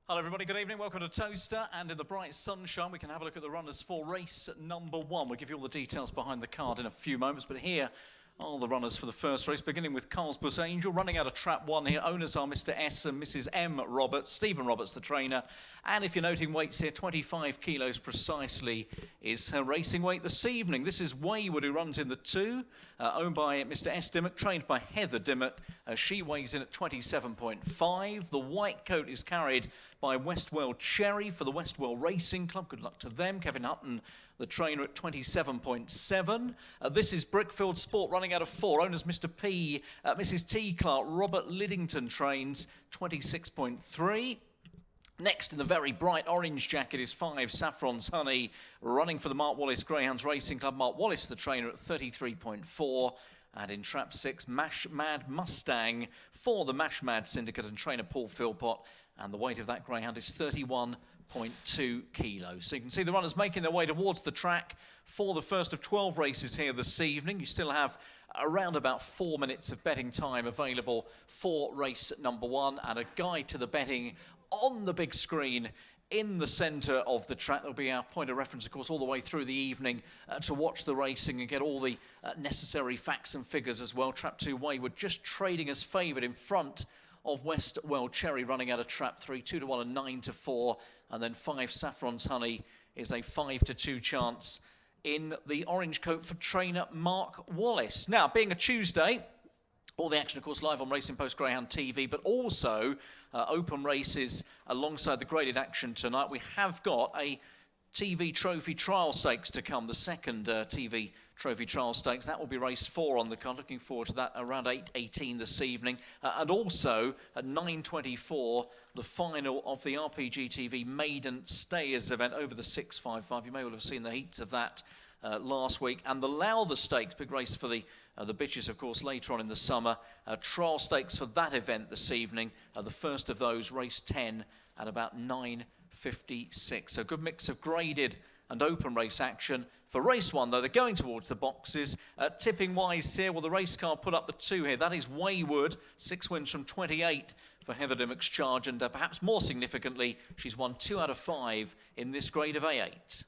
Hello everybody, good evening, welcome to Towcester, and in the bright sunshine we can have a look at the runners for race number 1. We'll give you all the details behind the card in a few moments, but here are the runners for the first race, beginning with Carlsbus Angel, running out of trap 1 here. Owners are Mr. S and Mrs. M Roberts, Stephen Roberts the trainer, and if you're noting weights here, 25 kilos precisely is her racing weight this evening. This is Wayward, who runs in the 2, owned by Mr. S Dimmock, trained by Heather Dimmock. She weighs in at 27.5. The white coat is carried by Westwell Cherry for the Westwell Racing Club. Good luck to them. Kevin Hutton, the trainer, at 27.7. This is Brickfield Sport, running out of 4. Owners Mr. P, Mrs. T Clark, Robert Liddington trains, 26.3. Next, in the very bright orange jacket, is 5 Saffron's Honey, running for the Mark Wallace Greyhounds Racing Club. Mark Wallace, the trainer, at 33.4. And in trap 6, Mash Mad Mustang for the Mash Mad Syndicate and trainer Paul Philpott. And the weight of that greyhound is 31.2 kilos. So you can see the runners making their way towards the track for the first of 12 races here this evening. You still have around about 4 minutes of betting time available for race number 1, and a guide to the betting on the big screen in the centre of the track. There'll be our point of reference, of course, all the way through the evening to watch the racing and get all the necessary facts and figures as well. Trap 2, Wayward, just trading as favoured in front of Westwell Cherry, running out of trap 3, 2-1 and 9-4. And then 5 Saffron's Honey is a 5-2 chance in the orange coat for trainer Mark Wallace. Now, being a Tuesday, all the action, of course, live on Racing Post Greyhound TV, but also open races alongside the graded action tonight. We have got a TV Trophy Trial Stakes to come, the second TV Trophy Trial Stakes. That will be race 4 on the card. Looking forward to that around 8:18 this evening. And also at 9:24, the final of the RPG TV Maiden Stayers event over the 655. You may well have seen the heats of that last week. And the Lowther Stakes, big race for the bitches, of course, later on in the summer. Trial Stakes for that event this evening. The first of those, race 10, at about 9:56. So good mix of graded and open race action. For race 1, though, they're going towards the boxes. Tipping wise here, well, the race car put up the 2 here. That is Wayward, 6 wins from 28 for Heather Dimmock's charge. And perhaps more significantly, she's won 2 out of 5 in this grade of A8.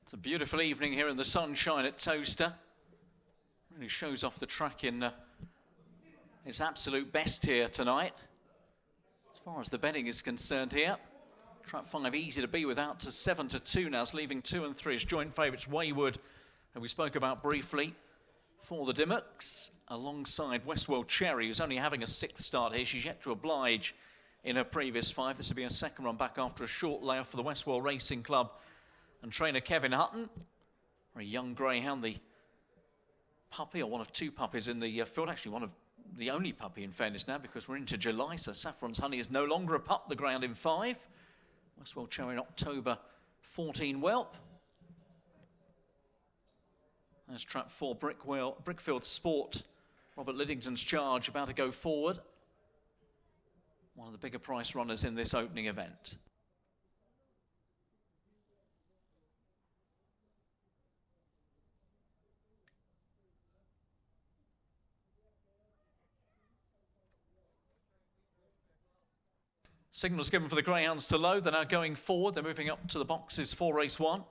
It's a beautiful evening here in the sunshine at Towcester. Really shows off the track in its absolute best here tonight. As far as the betting is concerned here, trap 5 easy to be without to 7-2 now, leaving 2 and 3 as joint favourites. Wayward, who we spoke about briefly, for the Dimmocks, alongside Westwell Cherry, who's only having a 6th start here. She's yet to oblige in her previous 5. This will be a second run back after a short layoff for the Westwell Racing Club and trainer Kevin Hutton. A young greyhound, the puppy, or one of 2 puppies in the field. Actually, one of the only puppy, in fairness, now, because we're into July. So Saffron's Honey is no longer a pup, the greyhound in 5. Westwell Cherry in October, 14 whelp. There's trap 4, Brickfield Sport. Robert Liddington's charge, about to go forward. One of the bigger price runners in this opening event. Signals given for the greyhounds to load. They're now going forward. They're moving up to the boxes for race 1.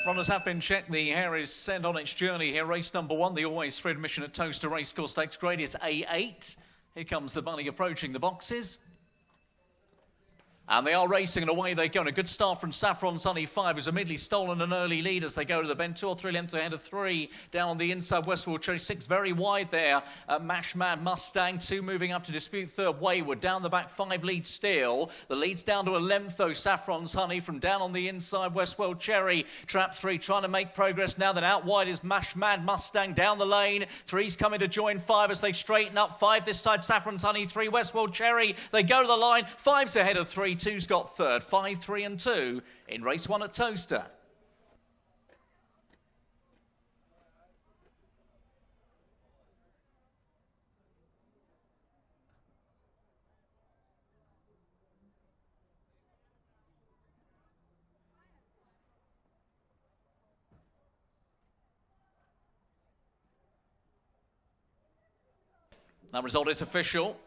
Runners have been checked. The hare is sent on its journey here. Race number 1, the always free admission at Towcester Racecourse Stakes. Grade is A8. Here comes the bunny approaching the boxes. And they are racing, and away they go. And a good start from Saffron Sunny 5, who's immediately stolen an early lead as they go to the bend. 2 or 3 lengths ahead of 3 down on the inside. Westward Cherry 6 very wide there. Mash Mad Mustang 2 moving up to dispute third. Wayward down the back 5 leads still. The lead's down to a length though. Saffron's Honey from down on the inside. Westwell Cherry trap 3 trying to make progress now. Then out wide is Mash Mad Mustang down the lane. 3's coming to join 5 as they straighten up. 5 this side. Saffron's Honey 3 Westwell Cherry. They go to the line. 5's ahead of 3. 2's got third. 5, 3 and 2 in race 1 at Towcester. That result is official.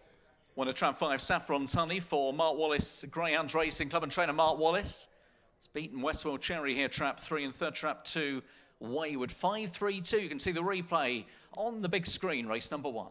Won a trap 5 Saffron's Honey for Mark Wallace Greyhounds Racing Club and trainer Mark Wallace. It's beaten Westwell Cherry here, trap 3, and third trap 2, Wayward. 5, 3, 2. You can see the replay on the big screen, race number 1.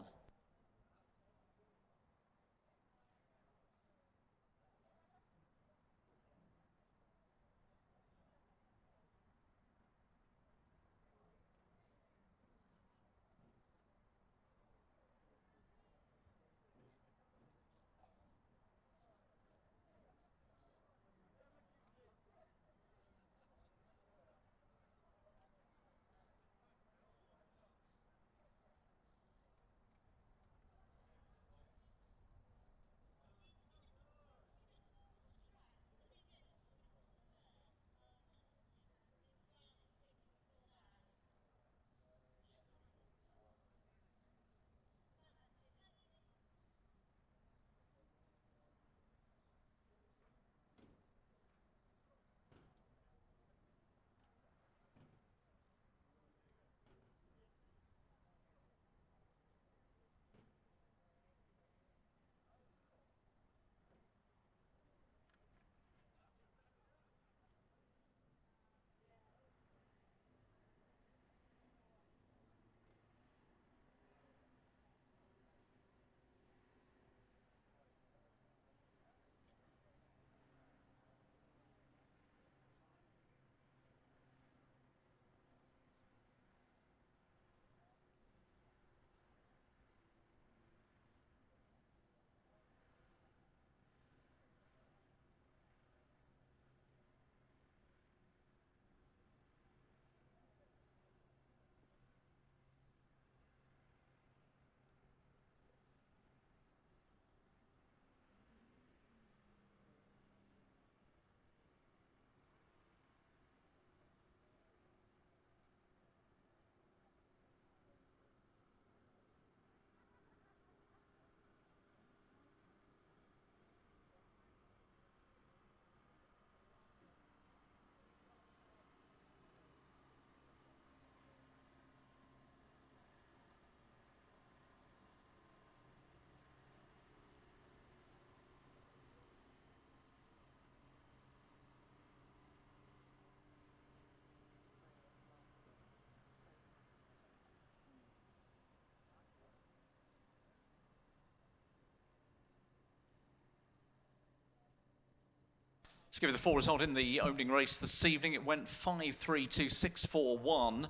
Let's give you the full result in the opening race this evening. It went 5, 3, 2, 6, 4, 1.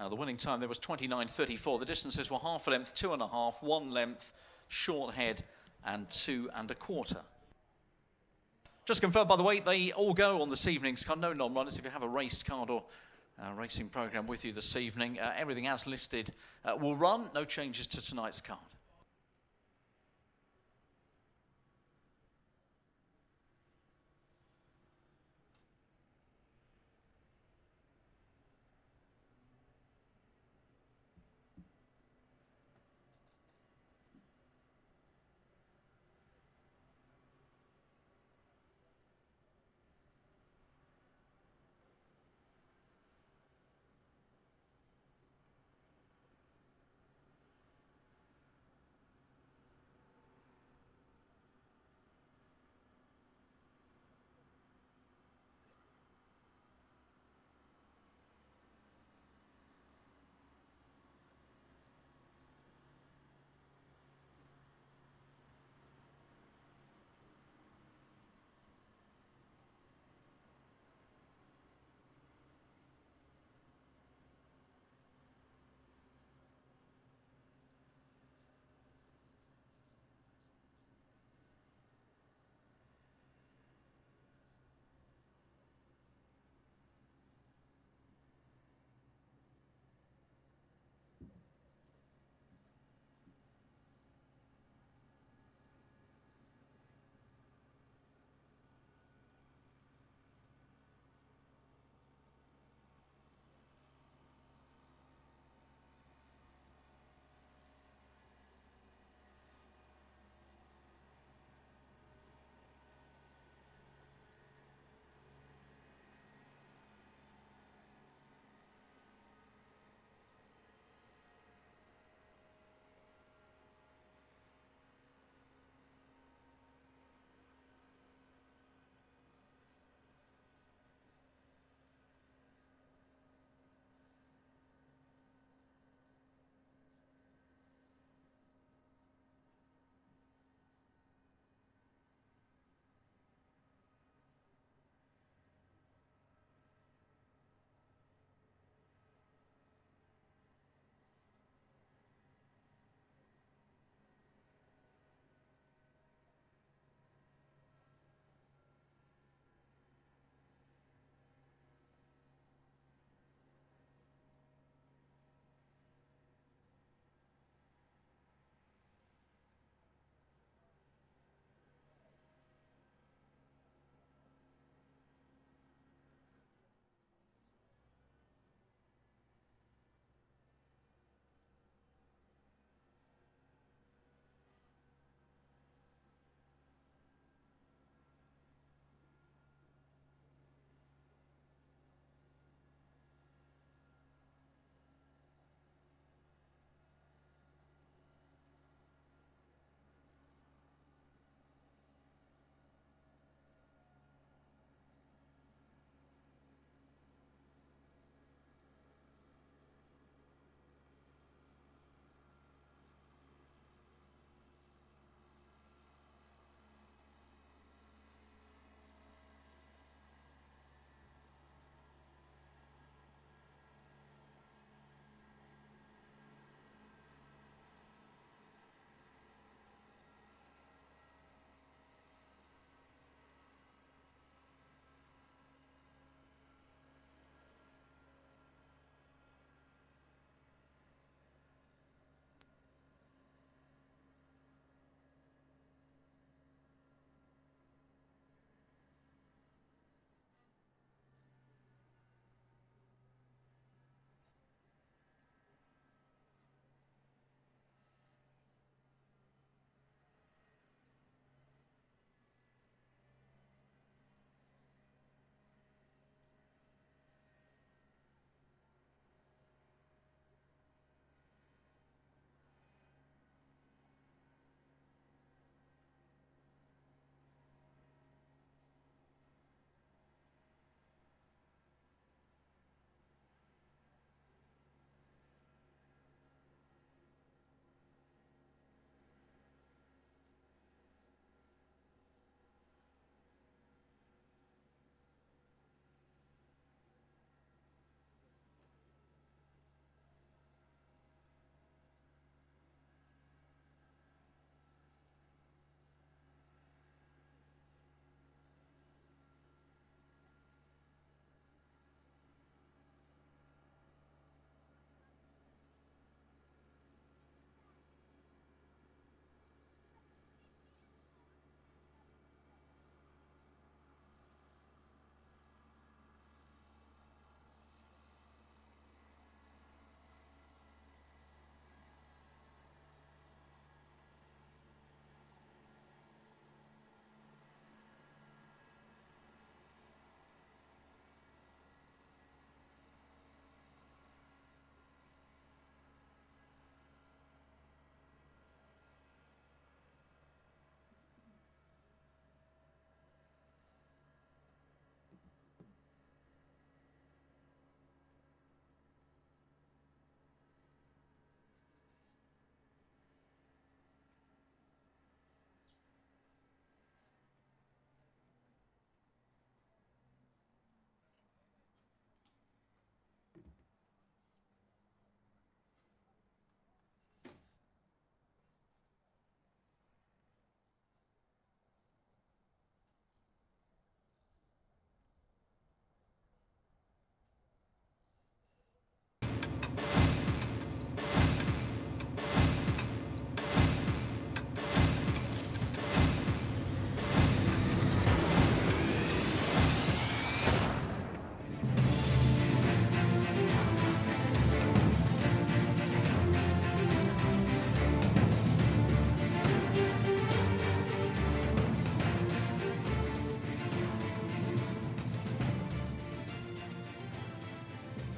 The winning time there was 29.34. The distances were half a length, 2.5, 1 length, short head, and 2 1/4. Just confirmed, by the way, they all go on this evening's card. No non-runners. If you have a race card or racing programme with you this evening, everything as listed will run. No changes to tonight's card.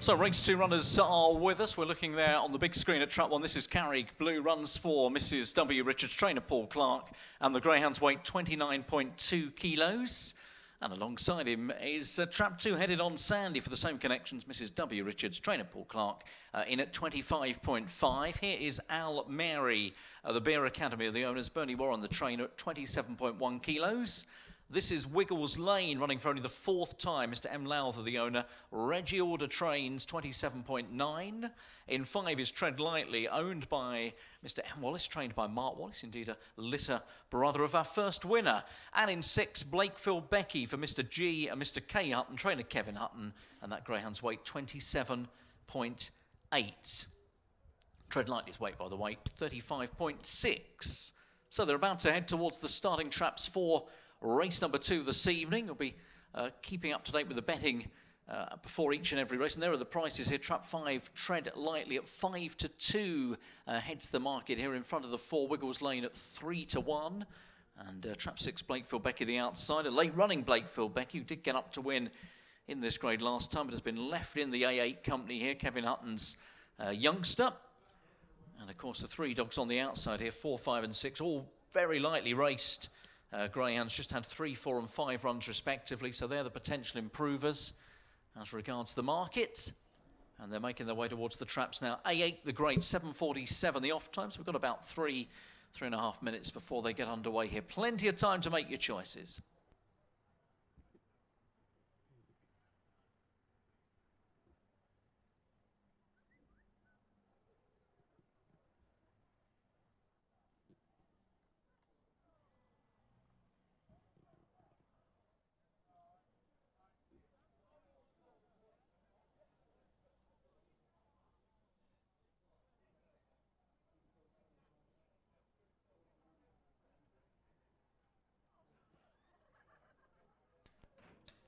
So race 2 runners are with us. We're looking there on the big screen at Trap 1. This is Carrick. Blue runs for Mrs. W. Richards, trainer Paul Clark, and the greyhounds weight 29.2 kilos. And alongside him is Trap 2 headed on Sandy for the same connections. Mrs. W. Richards, trainer Paul Clark, in at 25.5. Here is Al Mary, the Beer Academy of the owners. Bernie Warren, the trainer, at 27.1 kilos. This is Wiggles Lane, running for only the 4th time. Mr. M. Lowther, the owner. Reggie Order trains, 27.9. In 5 is Tread Lightly, owned by Mr. M. Wallace, trained by Mark Wallace, indeed a litter brother of our first winner. And in 6, Blakeville Becky for Mr. G and Mr. K Hutton, trainer Kevin Hutton, and that greyhound's weight 27.8. Tread Lightly's weight, by the way, 35.6. So they're about to head towards the starting traps for race number 2 this evening. We'll be keeping up to date with the betting before each and every race. And there are the prices here. Trap 5, Tread Lightly at 5 to 2 heads the market here in front of the 4, Wiggles Lane at 3 to 1. And Trap 6, Blakeville Becky the outsider. Late running Blakeville Becky, who did get up to win in this grade last time, but has been left in the A8 company here. Kevin Hutton's youngster. And of course the 3 dogs on the outside here, 4, 5 and 6, all very lightly raced. Greyhounds just had 3, 4 and 5 runs respectively, so they're the potential improvers as regards the market. And they're making their way towards the traps now. A8, the grade, 7:47, the off time, so we've got about 3.5 minutes before they get underway here. Plenty of time to make your choices.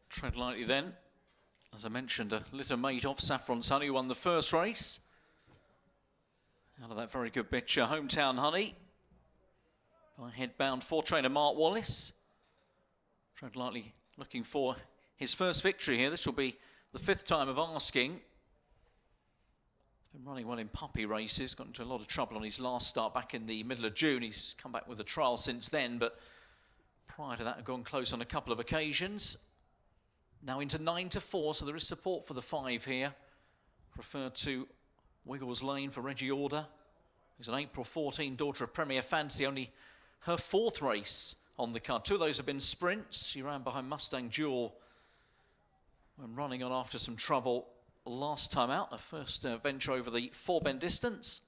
Tread Lightly then, as I mentioned, a litter mate off Saffron Sunny, who won the first race. Out of that very good bitch, Hometown Honey, by headbound for trainer Mark Wallace. Tread Lightly looking for his first victory here. This will be the 5th time of asking. He's been running well in puppy races, got into a lot of trouble on his last start back in the middle of June. He's come back with a trial since then, but prior to that, had gone close on a couple of occasions. Now into 9 to 4, so there is support for the 5 here. Preferred to Wiggles Lane for Reggie Order. He's an April 14 daughter of Premier Fancy, only her 4th race on the card. 2 of those have been sprints. She ran behind Mustang Jewel when running on after some trouble last time out. Her first venture over the 4-bend distance.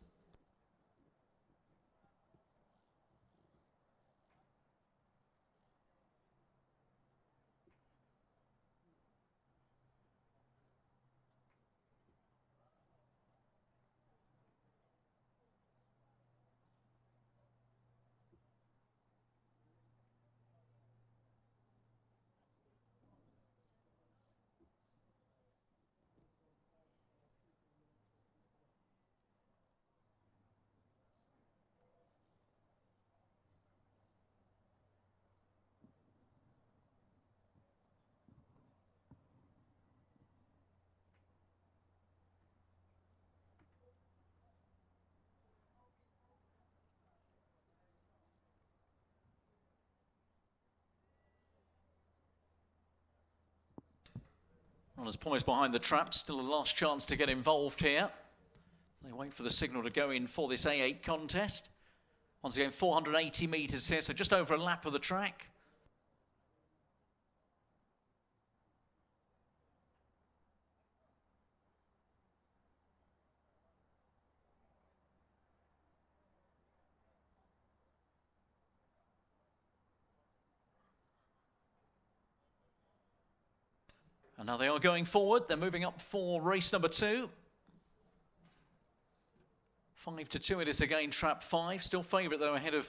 Runners poised behind the trap, still a last chance to get involved here. They wait for the signal to go in for this A8 contest. Once again, 480 metres here, so just over a lap of the track. And now they are going forward. They're moving up for race number 2. 5 to 2 it is again, trap 5. Still favourite though, ahead of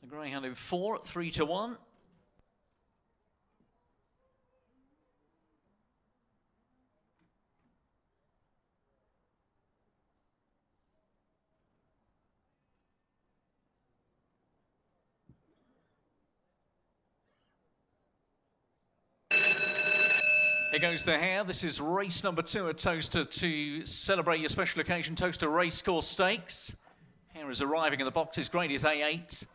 the greyhound in 4 at 3 to 1. Here goes the hare. This is race number 2 at Towcester to celebrate your special occasion, Towcester Racecourse Stakes. Hare is arriving in the boxes. Grade is A8.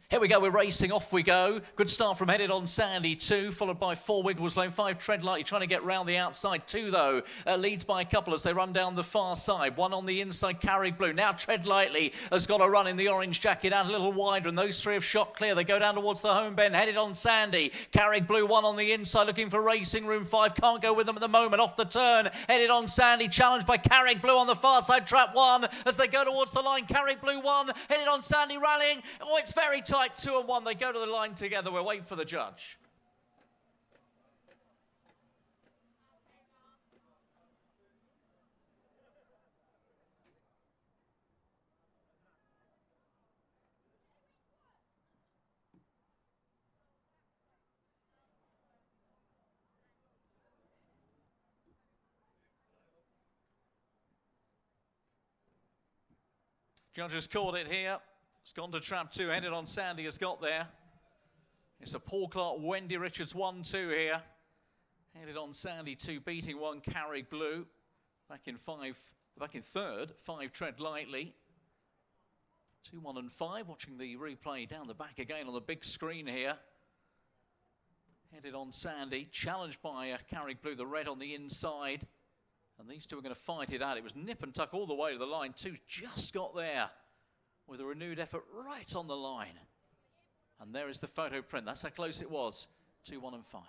Here we go, we're racing, off we go. Good start from Headed on Sandy 2, followed by 4 Wiggles Low, 5 Tread Lightly, trying to get round the outside. 2 though, leads by a couple as they run down the far side. 1 on the inside, Carrick Blue. Now Tread Lightly has got a run in the orange jacket out a little wider, and those 3 have shot clear. They go down towards the home bend. Headed on Sandy, Carrick Blue 1 on the inside, looking for racing room. 5 can't go with them at the moment. Off the turn, Headed on Sandy, challenged by Carrick Blue on the far side. Trap 1 as they go towards the line. Carrick Blue 1, Headed on Sandy rallying. Oh, it's very tight, 2 and 1. They go to the line together. We'll wait for the judge. Judges called it here. It's gone to trap 2. Headed on Sandy has got there. It's a Paul Clark, Wendy Richards 1-2 here. Headed on Sandy 2, beating 1 Carrick Blue. Back in 3rd, 5 Tread Lightly. 2, 1 and 5. Watching the replay down the back again on the big screen here. Headed on Sandy, challenged by Carrick Blue, the red on the inside. And these 2 are going to fight it out. It was nip and tuck all the way to the line. 2 just got there with a renewed effort right on the line. And there is the photo print. That's how close it was. 2, 1 and 5.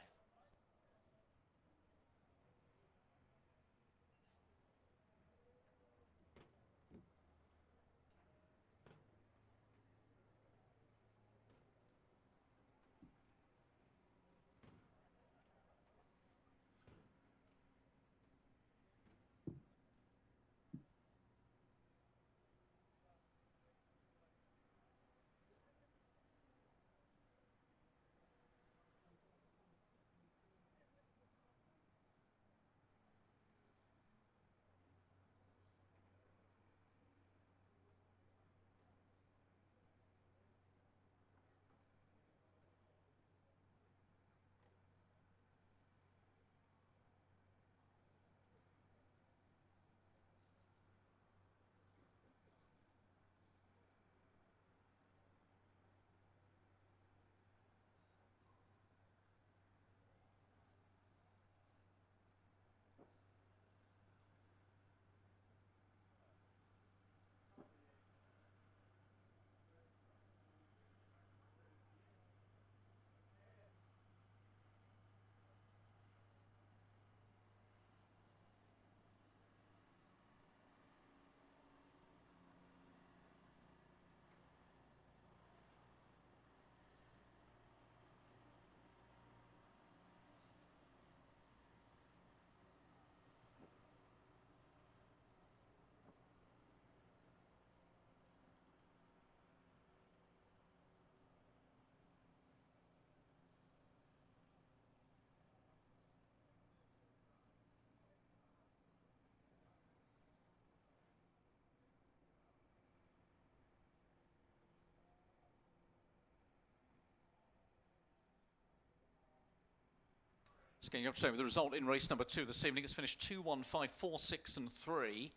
Just getting up to date with the result in race number 2 this evening. It's finished 2, 1, 5, 4, 6 and 3.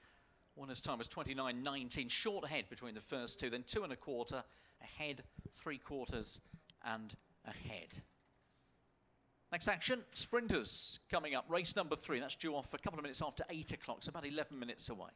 Winner's time was 29.19. Short ahead between the first 2, then 2 1/4, ahead, 3/4 and ahead. Next action, sprinters coming up. Race number 3, that's due off a couple of minutes after 8 o'clock, so about 11 minutes away.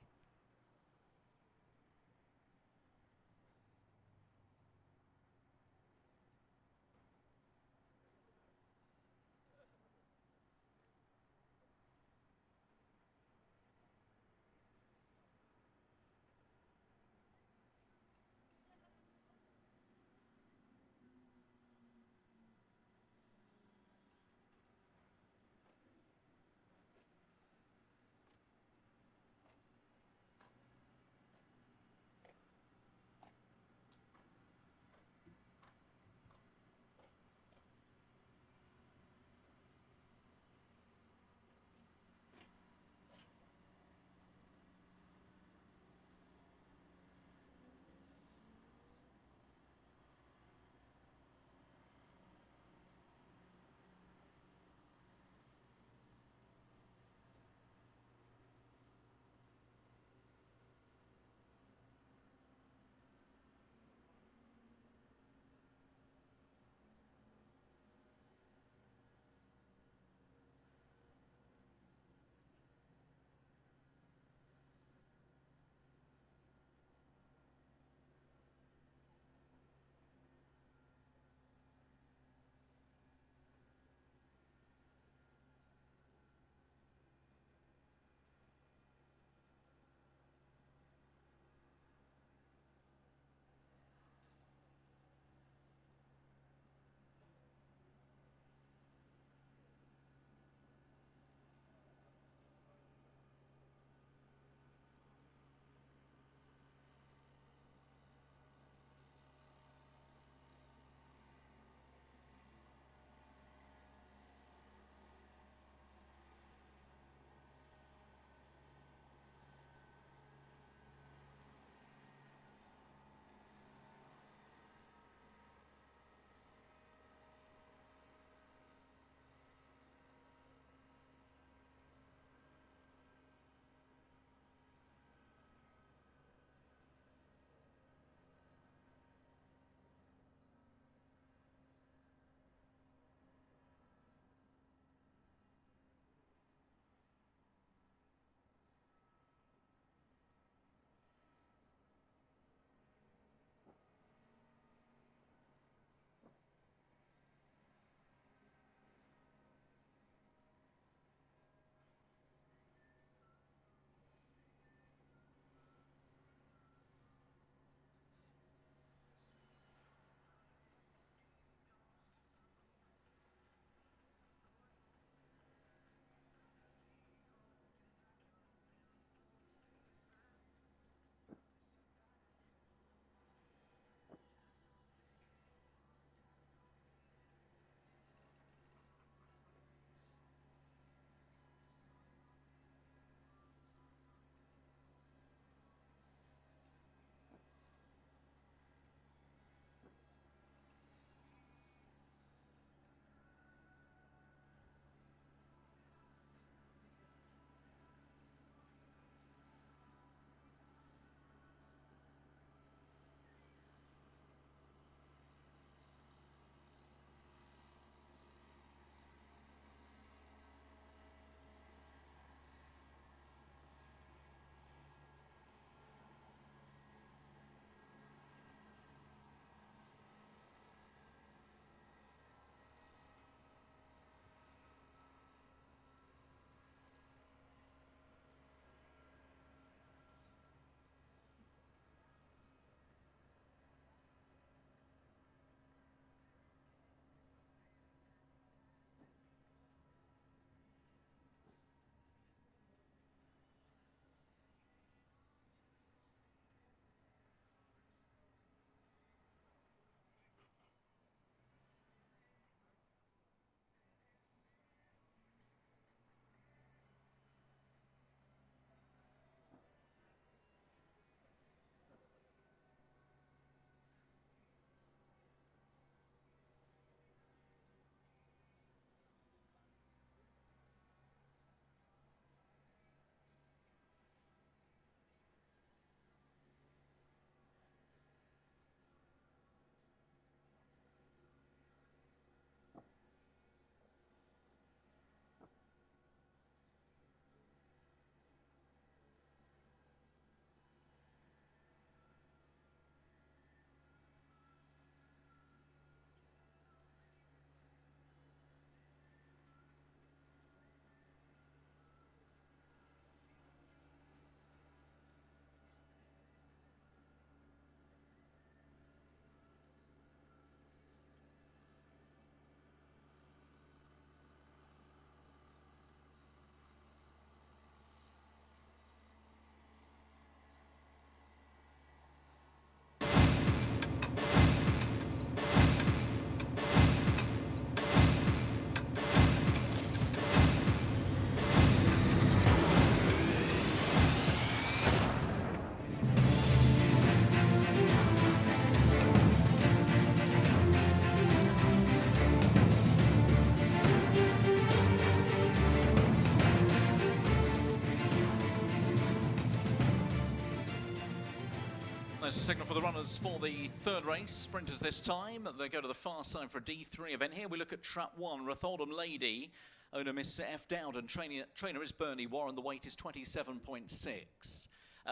There's a signal for the runners for the third race. Sprinters this time. They go to the far side for a D3 event. Here we look at trap 1, Ratholdham Lady. Owner Miss F. Dowden. Trainer is Bernie Warren. The weight is 27.6.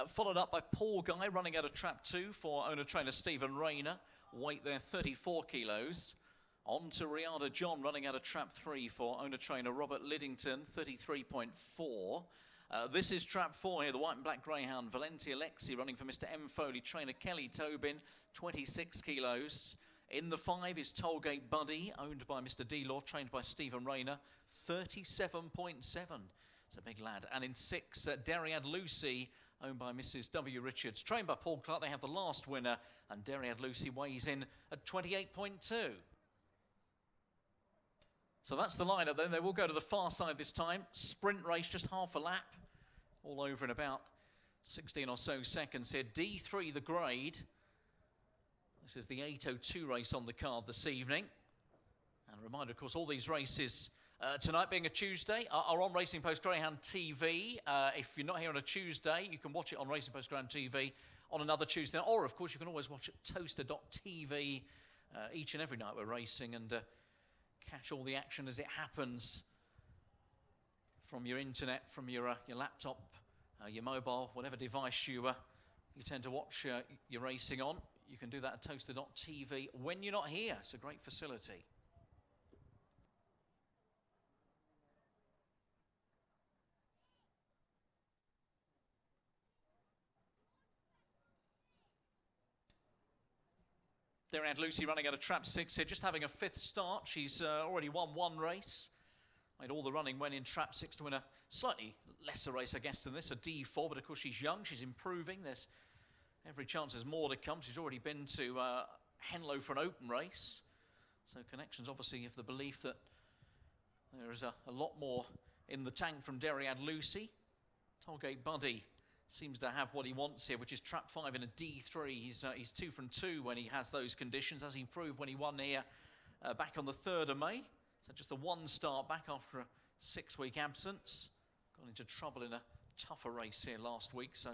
Followed up by Paul Guy running out of trap 2 for owner-trainer Stephen Rayner. Weight there 34 kilos. On to Rihanna John running out of trap 3 for owner-trainer Robert Liddington, 33.4. This is trap 4 here, the white and black greyhound, Valenti Alexi running for Mr. M. Foley, trainer Kelly Tobin, 26 kilos. In the 5 is Tollgate Buddy, owned by Mr. D-Law, trained by Stephen Rayner, 37.7. It's a big lad. And in 6, Deriad Lucy, owned by Mrs. W. Richards, trained by Paul Clark. They have the last winner, and Deriad Lucy weighs in at 28.2. So that's the lineup then. They will go to the far side this time. Sprint race, just half a lap. All over in about 16 or so seconds here. D3, the grade. This is the 8:02 race on the card this evening. And a reminder, of course, all these races tonight being a Tuesday are on Racing Post Greyhound TV. If you're not here on a Tuesday, you can watch it on Racing Post Greyhound TV on another Tuesday. Or, of course, you can always watch it at Towcester.tv each and every night we're racing and catch all the action as it happens from your internet, from your laptop, your mobile, whatever device you tend to watch your racing on. You can do that at Towcester.tv when you're not here. It's a great facility. Deriad Lucy running out of trap 6 here, just having a 5th start. She's already won 1 race. Made all the running, went in trap 6 to win a slightly lesser race, I guess, than this, a D4. But of course, she's young, she's improving. There's every chance there's more to come. She's already been to Henlow for an open race. So connections obviously have the belief that there is a lot more in the tank from Deriad Lucy. Tollgate Buddy seems to have what he wants here, which is trap 5 in a D3. He's 2 from 2 when he has those conditions, as he proved when he won here back on the 3rd of May. So just the 1 start back after a 6-week absence. Got into trouble in a tougher race here last week. So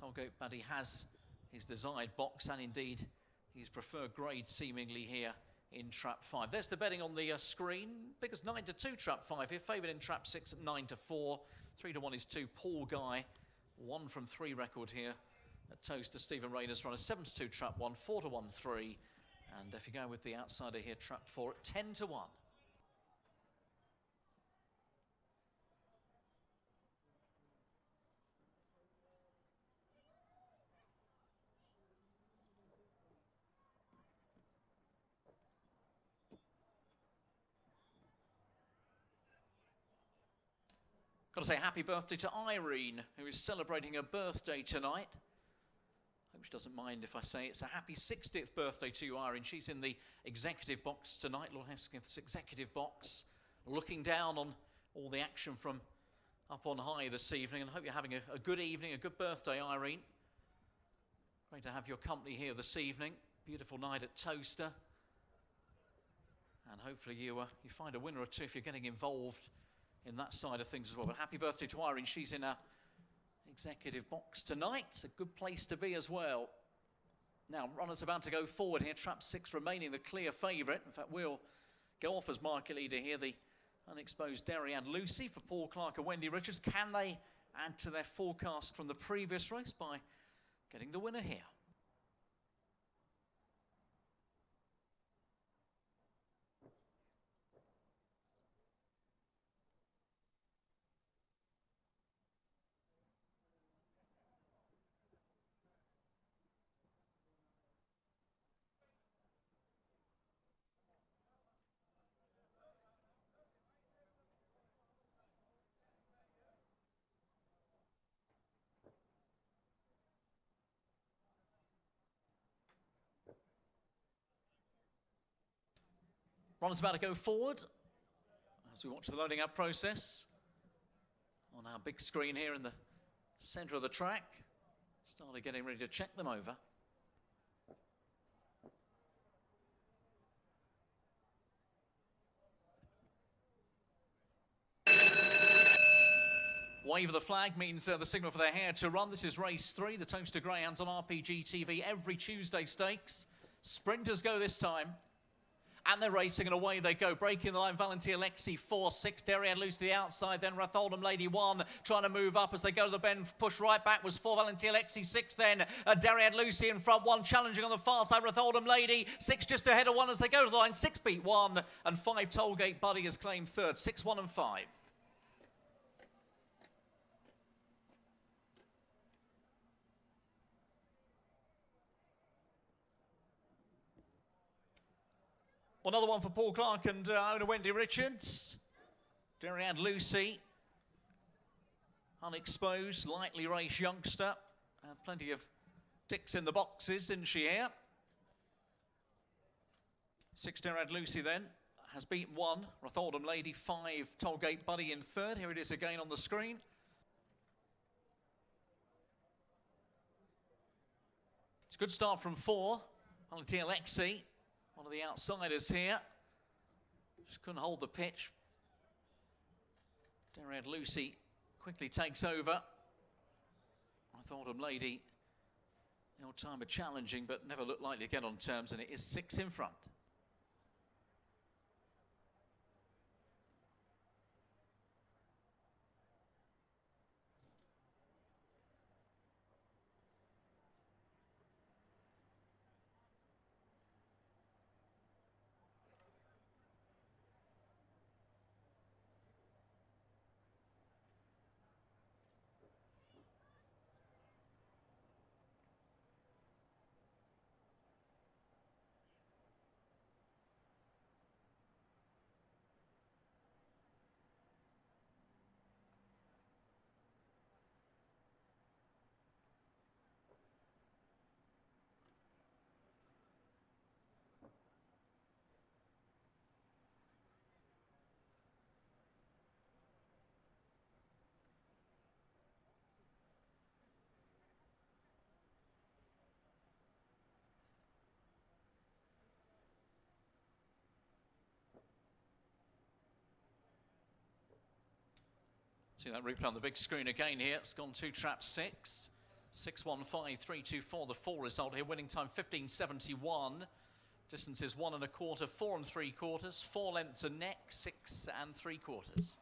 Tollgate Buddy has his desired box and indeed his preferred grade seemingly here in trap 5. There's the betting on the screen. Biggest 9-2 trap 5 here. Favoured in trap 6 at 9-4. 3-1 is 2 Paul Guy. 1 from 3 record here at Towcester. Stephen Rayner's run a 7-2 trap 1, 4-1 3. And if you go with the outsider here, trap 4 at 10-1. Got to say happy birthday to Irene, who is celebrating her birthday tonight. Hope she doesn't mind if I say it's a happy 60th birthday to you, Irene. She's in the executive box tonight, Lord Hesketh's executive box, looking down on all the action from up on high this evening. And I hope you're having a good evening, a good birthday, Irene. Great to have your company here this evening. Beautiful night at Towcester. And hopefully you find a winner or two if you're getting involved in that side of things as well. But happy birthday to Irene. She's in our executive box tonight. It's a good place to be as well. Now, runners about to go forward here. Trap 6 remaining the clear favourite. In fact, we'll go off as market leader here. The unexposed Deriad Lucy for Paul Clark and Wendy Richards. Can they add to their forecast from the previous race by getting the winner here? Runners about to go forward as we watch the loading up process on our big screen here in the centre of the track. Started getting ready to check them over. Wave of the flag means the signal for their hare to run. This is race 3, the Towcester Greyhounds on RPG TV every Tuesday stakes. Sprinters go this time. And they're racing, and away they go. Breaking the line, Valentia Lexi 4-6. Derriad Loose to the outside, then Ratholdham Lady 1. Trying to move up as they go to the bend. Push right back was 4 Valentia Lexi 6 then. Derriad Lucy in front 1. Challenging on the far side, Ratholdham Lady 6 just ahead of 1 as they go to the line. 6 beat 1. And 5 Tollgate Buddy has claimed third. 6, 1 and 5. Another one for Paul Clark and owner Wendy Richards. Derriad Lucy, unexposed, lightly raced youngster. Plenty of ticks in the boxes, didn't she here? 6 Derriad Lucy then has beaten 1 Ratholdham Lady, 5 Tollgate Buddy in third. Here it is again on the screen. It's a good start from 4 Valentia Lexi. One of the outsiders here. Just couldn't hold the pitch. Derriad Lucy quickly takes over. Ratholdham Lady, the old timer challenging, but never looked likely to get on terms, and it is 6 in front. See that replay on the big screen again here. It's gone 2 traps 6. 6-1-5-3-2-4, the 4 result here. Winning time 15.71. Distance is 1 1/4, 4 3/4. 4 lengths a neck, 6 3/4.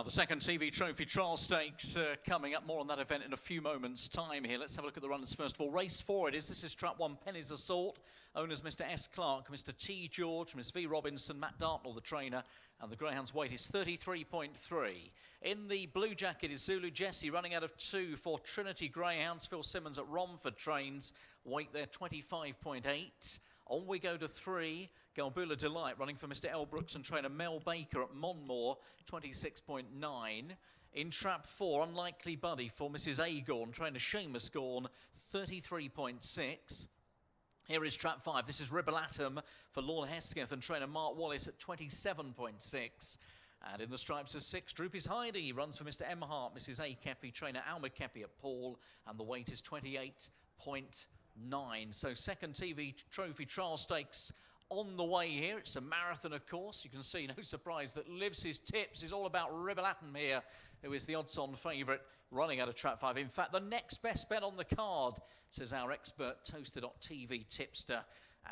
Now, the second TV Trophy Trial Stakes coming up. More on that event in a few moments' time here. Let's have a look at the runners first of all. Race 4 it is. This is Trap 1, Penny's Assault. Owners Mr. S. Clark, Mr. T. George, Miss V. Robinson, Matt Dartnell, the trainer, and the greyhound's weight is 33.3. In the blue jacket is Zulu Jesse, running out of 2 for Trinity Greyhounds. Phil Simmons at Romford trains, weight there 25.8. On we go to 3, Galbula Delight, running for Mr. L. Brooks and trainer Mel Baker at Monmore, 26.9. In Trap 4, Unlikely Buddy for Mrs. A. Gorn, trainer Seamus Gorn, 33.6. Here is Trap 5. This is Ribbleatom for Lord Hesketh and trainer Mark Wallace at 27.6. And in the stripes of 6, Droopy's Heidi runs for Mr. M. Hart, Mrs. A. Keppy, trainer Alma Keppy at Paul, and the weight is 28.9. So second TV Trophy Trial Stakes on the way here. It's a marathon, of course. You can see, no surprise, that Lives His Tips is all about Ribbleatom here, who is the odds-on favourite running out of Trap 5. In fact, the next best bet on the card, says our expert Towcester.tv tipster.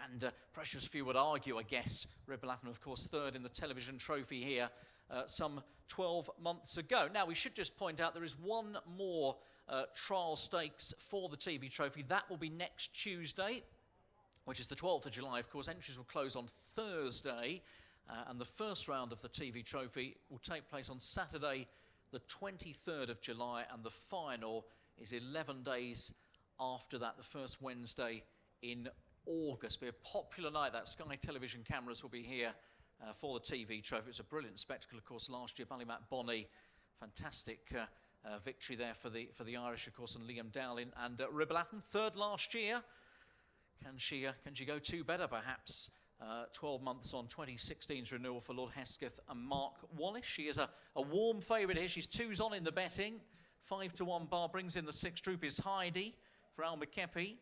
And precious few would argue, I guess, Ribbleatom, of course, third in the television trophy here some 12 months ago. Now, we should just point out there is one more trial stakes for the TV trophy. That will be next Tuesday, which is the 12th of July. Of course, entries will close on Thursday, and the first round of the TV trophy will take place on Saturday, the 23rd of July, and the final is 11 days after that, the first Wednesday in August. Be a popular night. That Sky Television cameras will be here for the TV trophy. It's a brilliant spectacle, of course. Last year, Ballymatt Bonnie, fantastic victory there for the Irish, of course, and Liam Dowling and Ribbleatom, third last year. Can she go two better, perhaps? 12 months on 2016's renewal for Lord Hesketh and Mark Wallace. She is a warm favourite here. She's 2s on in the betting. 5-1 bar brings in the 6 Droopy's Heidi for Alma Keppy.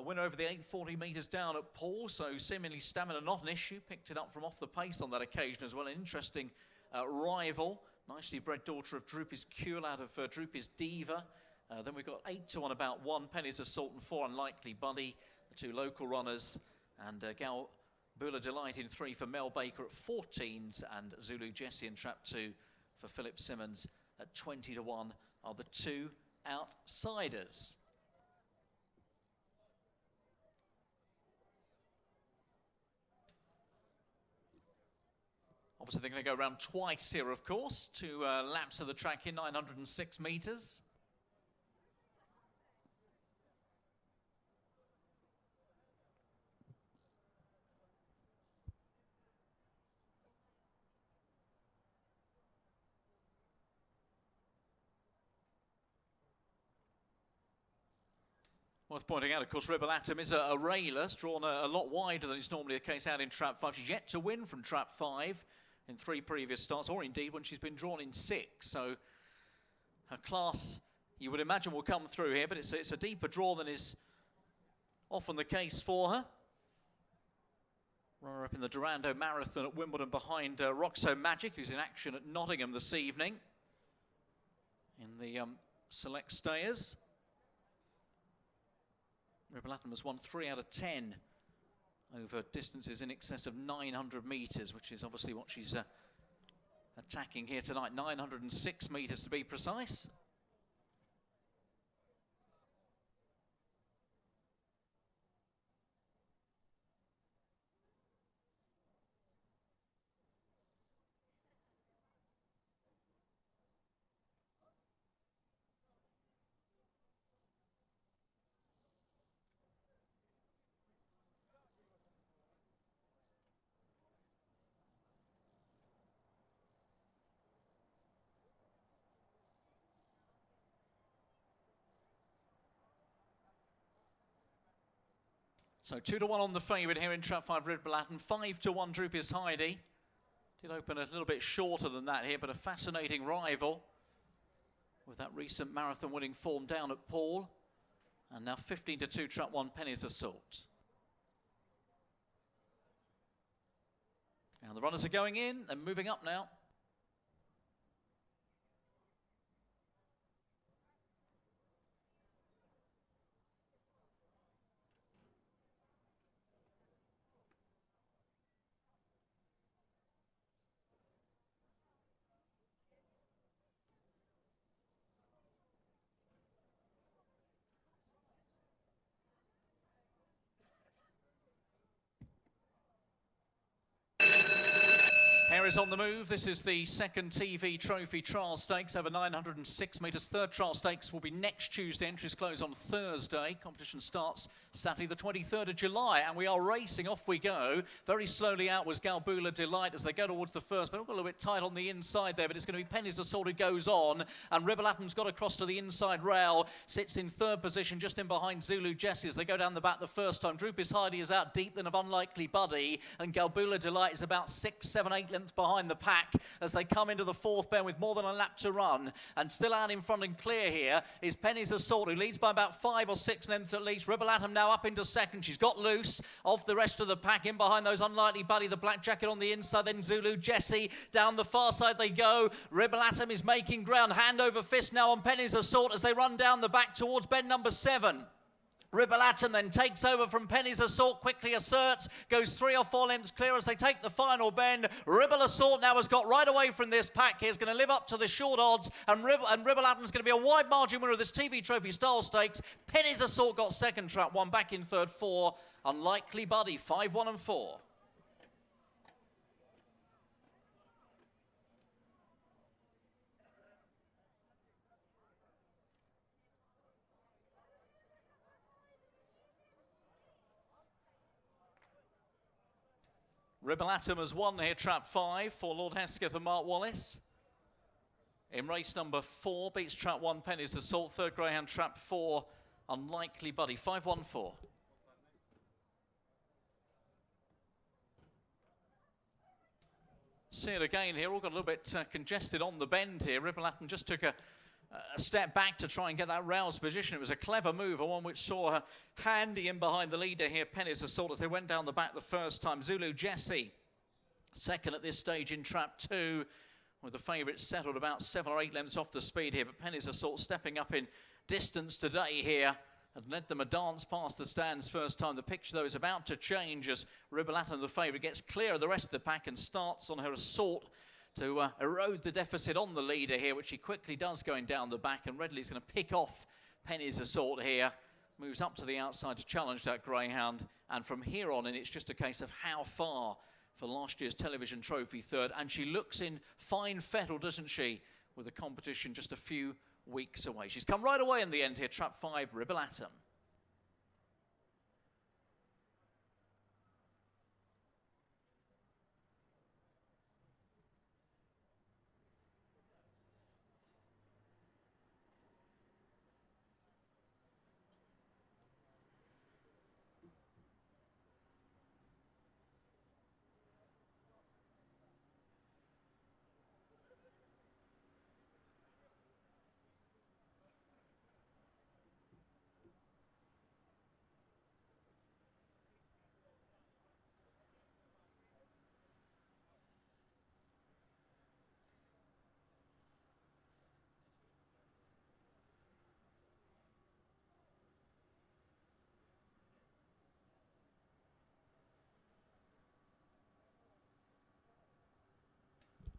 Winner over the 840 metres down at Paul, so seemingly stamina not an issue. Picked it up from off the pace on that occasion as well. An interesting rival. Nicely bred daughter of Droopy's Cule out of Droopy's Diva. Then we've got 8-1 about 1, Penny's Assault, and 4 Unlikely Buddy, the 2 local runners. And Galbula Delight in 3 for Mel Baker at 14s, and Zulu Jesse in Trap 2 for Philip Simmons at 20-1 are the 2 outsiders. Obviously, they're going to go around twice here, of course. 2 laps of the track here, 906 metres. Worth pointing out, of course, Ribbleatom is a railer. It's drawn a lot wider than is normally the case out in Trap 5. She's yet to win from Trap 5 in 3 previous starts, or indeed when she's been drawn in 6. So her class, you would imagine, will come through here, but it's a deeper draw than is often the case for her. Runner up in the Durando Marathon at Wimbledon behind Roxo Magic, who's in action at Nottingham this evening in the select stayers. Ribbleatom has won 3 out of 10 over distances in excess of 900 metres, which is obviously what she's attacking here tonight. 906 metres to be precise. So 2-1 on the favourite here in Trap 5, Ribbleatom. 5-1 Droopy's Heidi. Did open a little bit shorter than that here, but a fascinating rival with that recent marathon winning form down at Paul. And now 15-2 Trap 1, Penny's Assault. Now the runners are going in and moving up now. is on the move. This is the second TV Trophy Trial Stakes over 906 metres. Third Trial Stakes will be next Tuesday. Entries close on Thursday. Competition starts Saturday the 23rd of July. And we are racing. Off we go. Very slowly out was Galbula Delight as they go towards the first. But a little bit tight on the inside there. But it's going to be Penny's the Sort who goes on. And Ribble Atom's got across to the inside rail. Sits in third position just in behind Zulu Jesse as they go down the back the first time. Droopis Heidi is out deep then of Unlikely Buddy. And Galbula Delight is about 6, 7, 8 lengths behind the pack as they come into the fourth bend with more than a lap to run. And still out in front and clear here is Penny's Assault, who leads by about 5 or 6 lengths at least. Ribble Atom now up into second. She's got loose of the rest of the pack. In behind those Unlikely Buddy, the black jacket on the inside, then Zulu Jesse. Down the far side they go. Ribble Atom is making ground. Hand over fist now on Penny's Assault as they run down the back towards bend number 7. Ribble Atom then takes over from Penny's Assault, quickly asserts, goes 3 or 4 lengths clear as they take the final bend. Ribble Assault now has got right away from this pack. He's going to live up to the short odds, and Ribble Atom's going to be a wide margin winner of this TV Trophy Style Stakes. Penny's Assault got second, trap 1, back in third, 4. Unlikely Buddy, 5, 1 and 4. Ribble Atom has won here, trap 5, for Lord Hesketh and Mark Wallace. In race number 4, beats trap 1, Penny's Assault. Third greyhound, trap 4, Unlikely Buddy, 5, 1, 4. See it again here, all got a little bit congested on the bend here. Ribble Atom just took a step back to try and get that roused position. It was a clever move, one which saw her handy in behind the leader here, Penny's Assault, as they went down the back the first time. Zulu Jesse, second at this stage in trap 2, with the favourites settled about 7 or 8 lengths off the speed here. But Penny's Assault stepping up in distance today here and led them a dance past the stands first time. The picture, though, is about to change as Ribble Atom, the favourite, gets clear of the rest of the pack and starts on her assault to erode the deficit on the leader here, which she quickly does going down the back, and Redley's going to pick off Penny's Assault here. Moves up to the outside to challenge that greyhound, and from here on in it's just a case of how far for last year's television trophy third, and she looks in fine fettle, doesn't she, with the competition just a few weeks away. She's come right away in the end here, trap 5, Ribble Atom.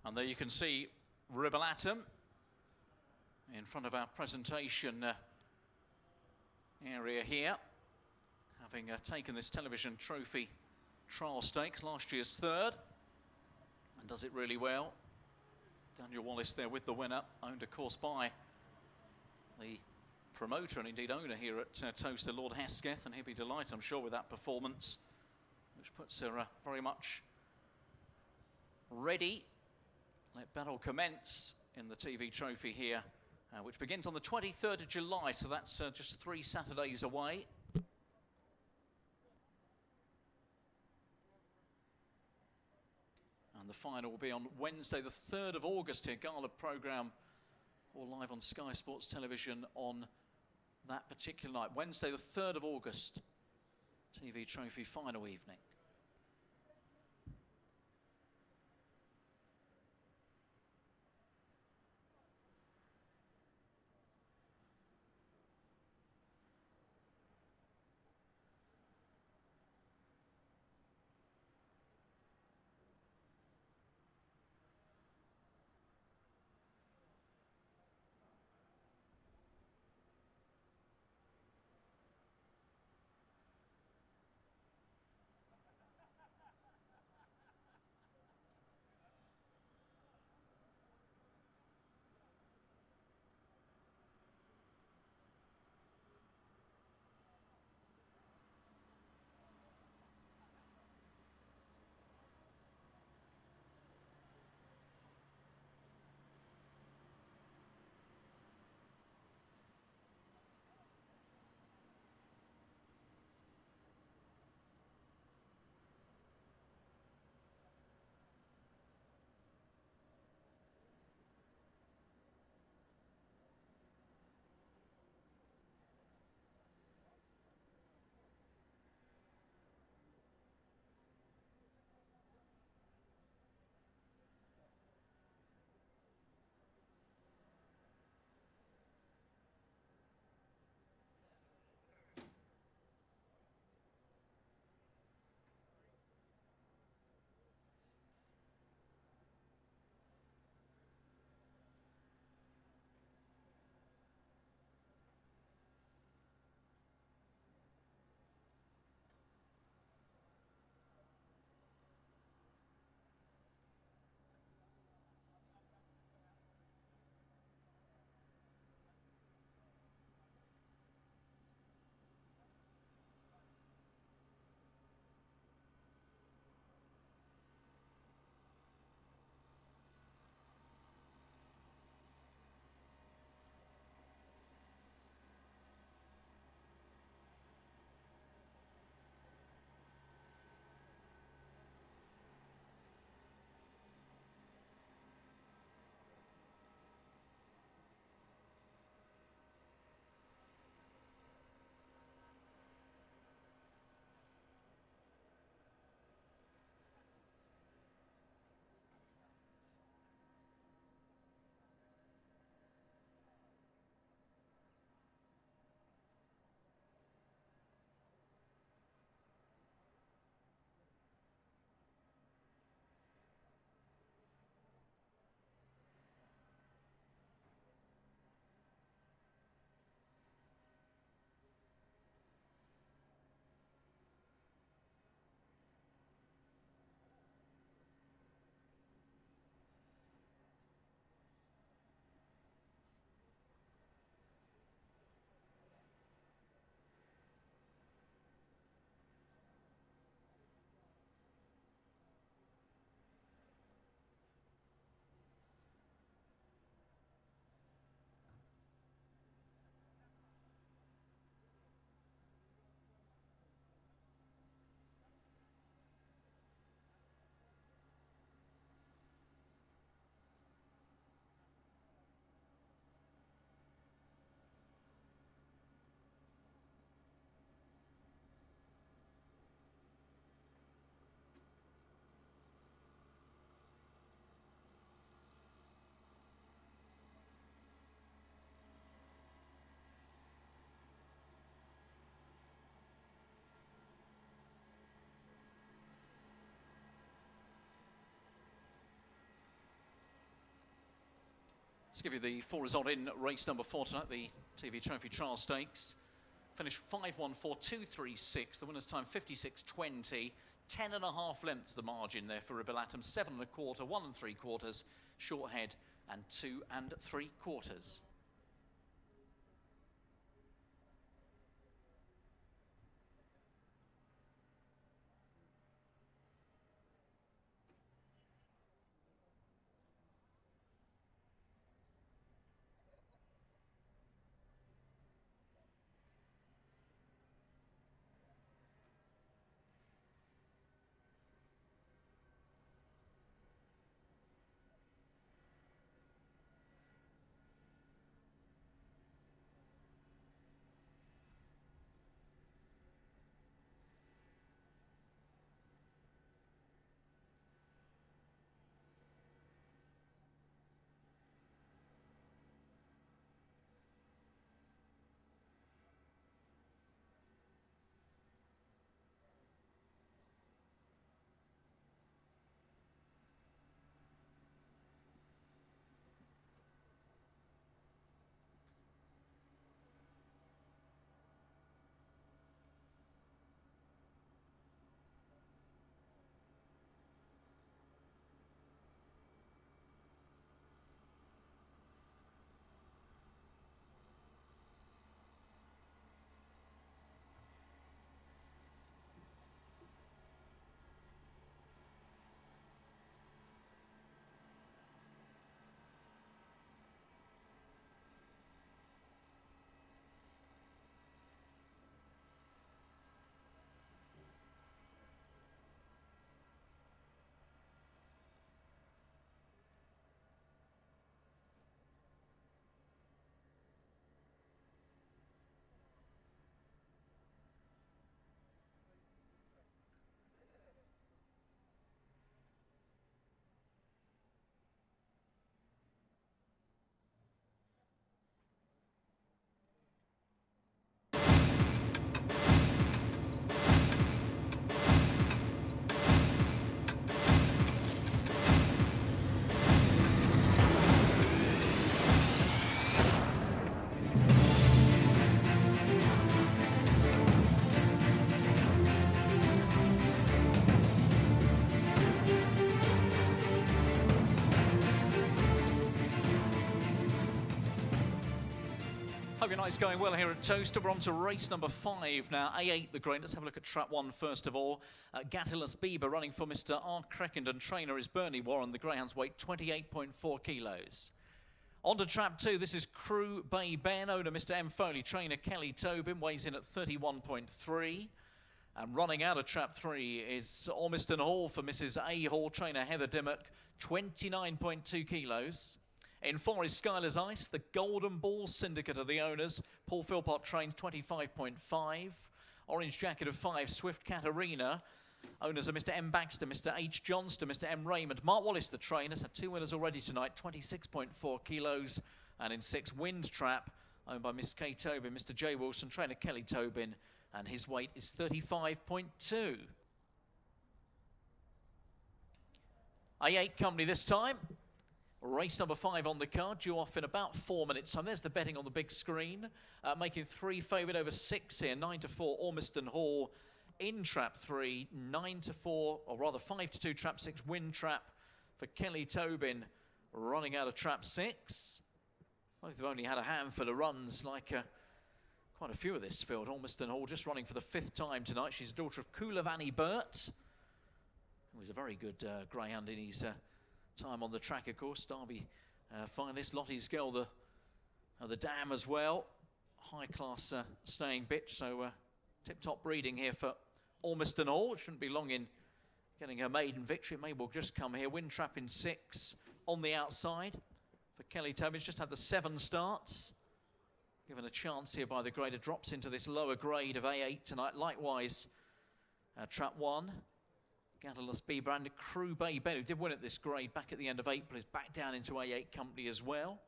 And there you can see Ribble Atom in front of our presentation area here, having taken this television trophy trial stakes, last year's third, and does it really well. Daniel Wallace there with the winner, owned of course by the promoter and indeed owner here at Towcester, Lord Hesketh, and he'll be delighted, I'm sure, with that performance, which puts her very much ready. Let battle commence in the TV Trophy here, which begins on the 23rd of July, so that's just 3 Saturdays away. And the final will be on Wednesday, the 3rd of August here. Gala programme all live on Sky Sports Television on that particular night. Wednesday, the 3rd of August, TV Trophy final evening. Let's give you the full result in race number 4 tonight, the TV Trophy Trial Stakes. Finished 5:14.236. The winner's time 56.20. 10.5 lengths the margin there for Ribilatum. 7.25, 1 3/4, short head, and 2 3/4. Hope your night's going well here at Towcester. We're on to race number 5 now. A8 the green. Let's have a look at trap 1 first of all. Gattilus Bieber running for Mr. R. Creckenden. Trainer is Bernie Warren. The greyhound's weight 28.4 kilos. On to trap 2. This is Crew Bay Ben. Owner Mr. M. Foley. Trainer Kelly Tobin weighs in at 31.3. And running out of trap 3 is Ormiston Hall for Mrs. A. Hall. Trainer Heather Dimmock. 29.2 kilos. In 4 is Skylar's Ice, the Golden Ball Syndicate of the owners. Paul Philpott trains 25.5. Orange Jacket of 5, Swift Katarina. Owners are Mr. M. Baxter, Mr. H. Johnston, Mr. M. Raymond. Mark Wallace, the trainers, had 2 winners already tonight, 26.4 kilos. And in 6, Wind Trap, owned by Miss Kay Tobin, Mr. J. Wilson, trainer Kelly Tobin, and his weight is 35.2. A8 company this time. Race number 5 on the card, due off in about 4 minutes time. There's the betting on the big screen. Making 3 favourite over 6 here. 9-4, Ormiston Hall. In trap 3, 9-4, or rather 5-2, trap 6, Wind Trap for Kelly Tobin. Running out of trap 6. Both have only had a handful of runs, like quite a few of this field. Ormiston Hall just running for the 5th time tonight. She's a daughter of Koulavani Burt, who was a very good greyhound in his time on the track, of course. Derby finalist. Lottie's Girl, the dam as well. High class staying bitch. So tip-top breeding here for Ormiston Hall. Shouldn't be long in getting her maiden victory. It may well just come here. Wind Trap in 6 on the outside for Kelly Tobin. Just had the 7 starts. Given a chance here by the grader. Drops into this lower grade of A8 tonight. Likewise, trap 1. Gattilus Bieber and Crew Bay Ben, who did win at this grade back at the end of April, is back down into A8 company as well.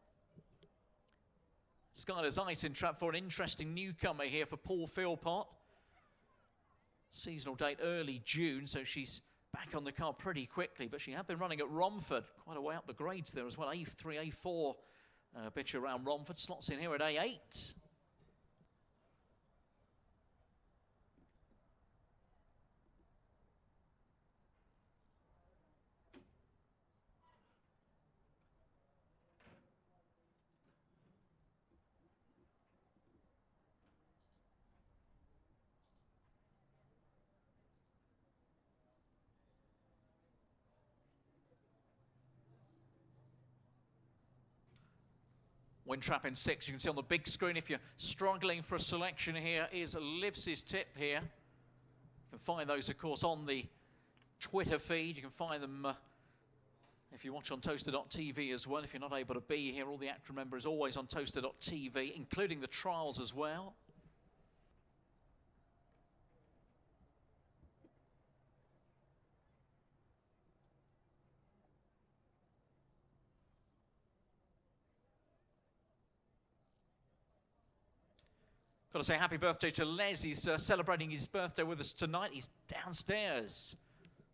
Skylar's Ice in trap 4, an interesting newcomer here for Paul Philpott. Seasonal date early June, so she's back on the card pretty quickly, but she had been running at Romford, quite a way up the grades there as well. A3, A4 Bitch around Romford, slots in here at A8. Windtrap in 6, you can see on the big screen, if you're struggling for a selection here, is Lives's tip here. You can find those, of course, on the Twitter feed. You can find them if you watch on Towcester.tv as well. If you're not able to be here, all the action member is always on Towcester.tv, including the trials as well. Got to say happy birthday to Les. He's celebrating his birthday with us tonight. He's downstairs.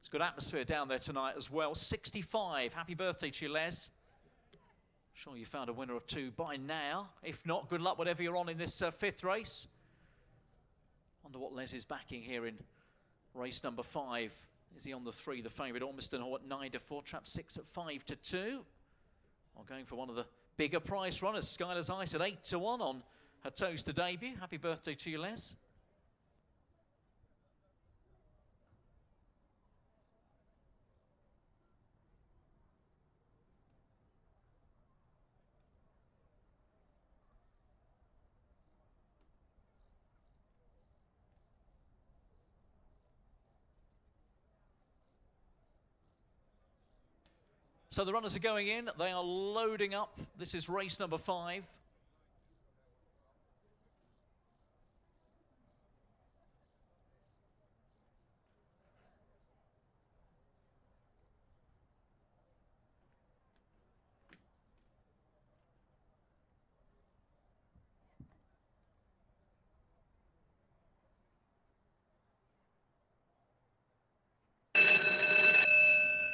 It's good atmosphere down there tonight as well. 65. Happy birthday to you, Les. I'm sure you found a winner of 2 by now. If not, good luck whatever you're on in this 5th race. Wonder what Les is backing here in race number 5. Is he on the 3, the favourite Ormiston Hall at 9-4, trap 6 at 5-2. Or going for one of the bigger price runners, Skylar's Ice at 8-1 on her Towcester debut. Happy birthday to you, Les. So the runners are going in. They are loading up. This is race number 5.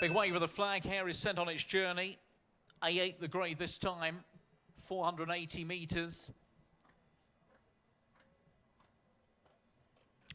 Big wave of the flag here is sent on its journey. A8 the grade this time, 480 metres.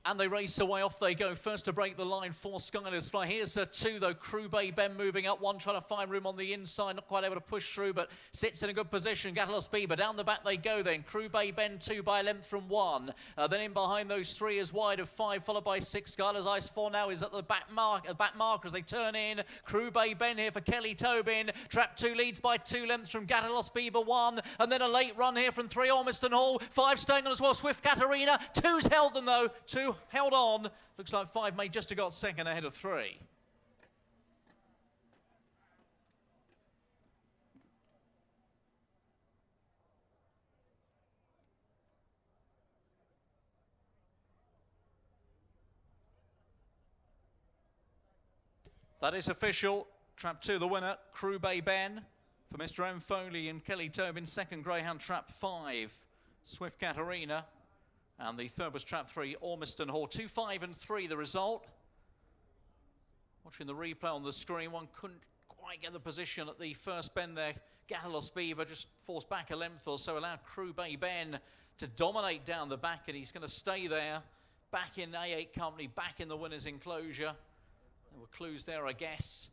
And they race away, off they go. First to break the line for Skylar's Fly. Here's 2 though, Crew Bay Ben moving up. 1 trying to find room on the inside, not quite able to push through, but sits in a good position. Gattelos Bieber, down the back they go then. Crew Bay Ben 2 by a length from 1. Then in behind those 3 is wide of 5, followed by 6. Skylar's Ice 4 now is at the back marker as they turn in. Crew Bay Ben here for Kelly Tobin. Trap 2 leads by 2 lengths from Gattelos Bieber 1. And then a late run here from 3 Ormiston Hall. 5 staying on as well, Swift Katarina. 2's held them though, 2 held on. Looks like 5 may just have got second ahead of 3. That is official. Trap 2 the winner, Crew Bay Ben for Mr. M. Foley and Kelly Tobin. Second Greyhound Trap 5, Swift Katarina. And the third was trap 3, Ormiston Hall. 2, 5 and 3 the result. Watching the replay on the screen, one couldn't quite get the position at the first bend there. Gattelos Bieber just forced back a length or so, allowed Crew Bay Ben to dominate down the back, and he's going to stay there. Back in A8 company, back in the winner's enclosure. There were clues there, I guess.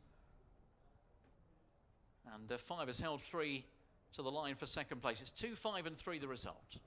And 5 has held 3 to the line for second place. It's 2, 5 and 3 the result.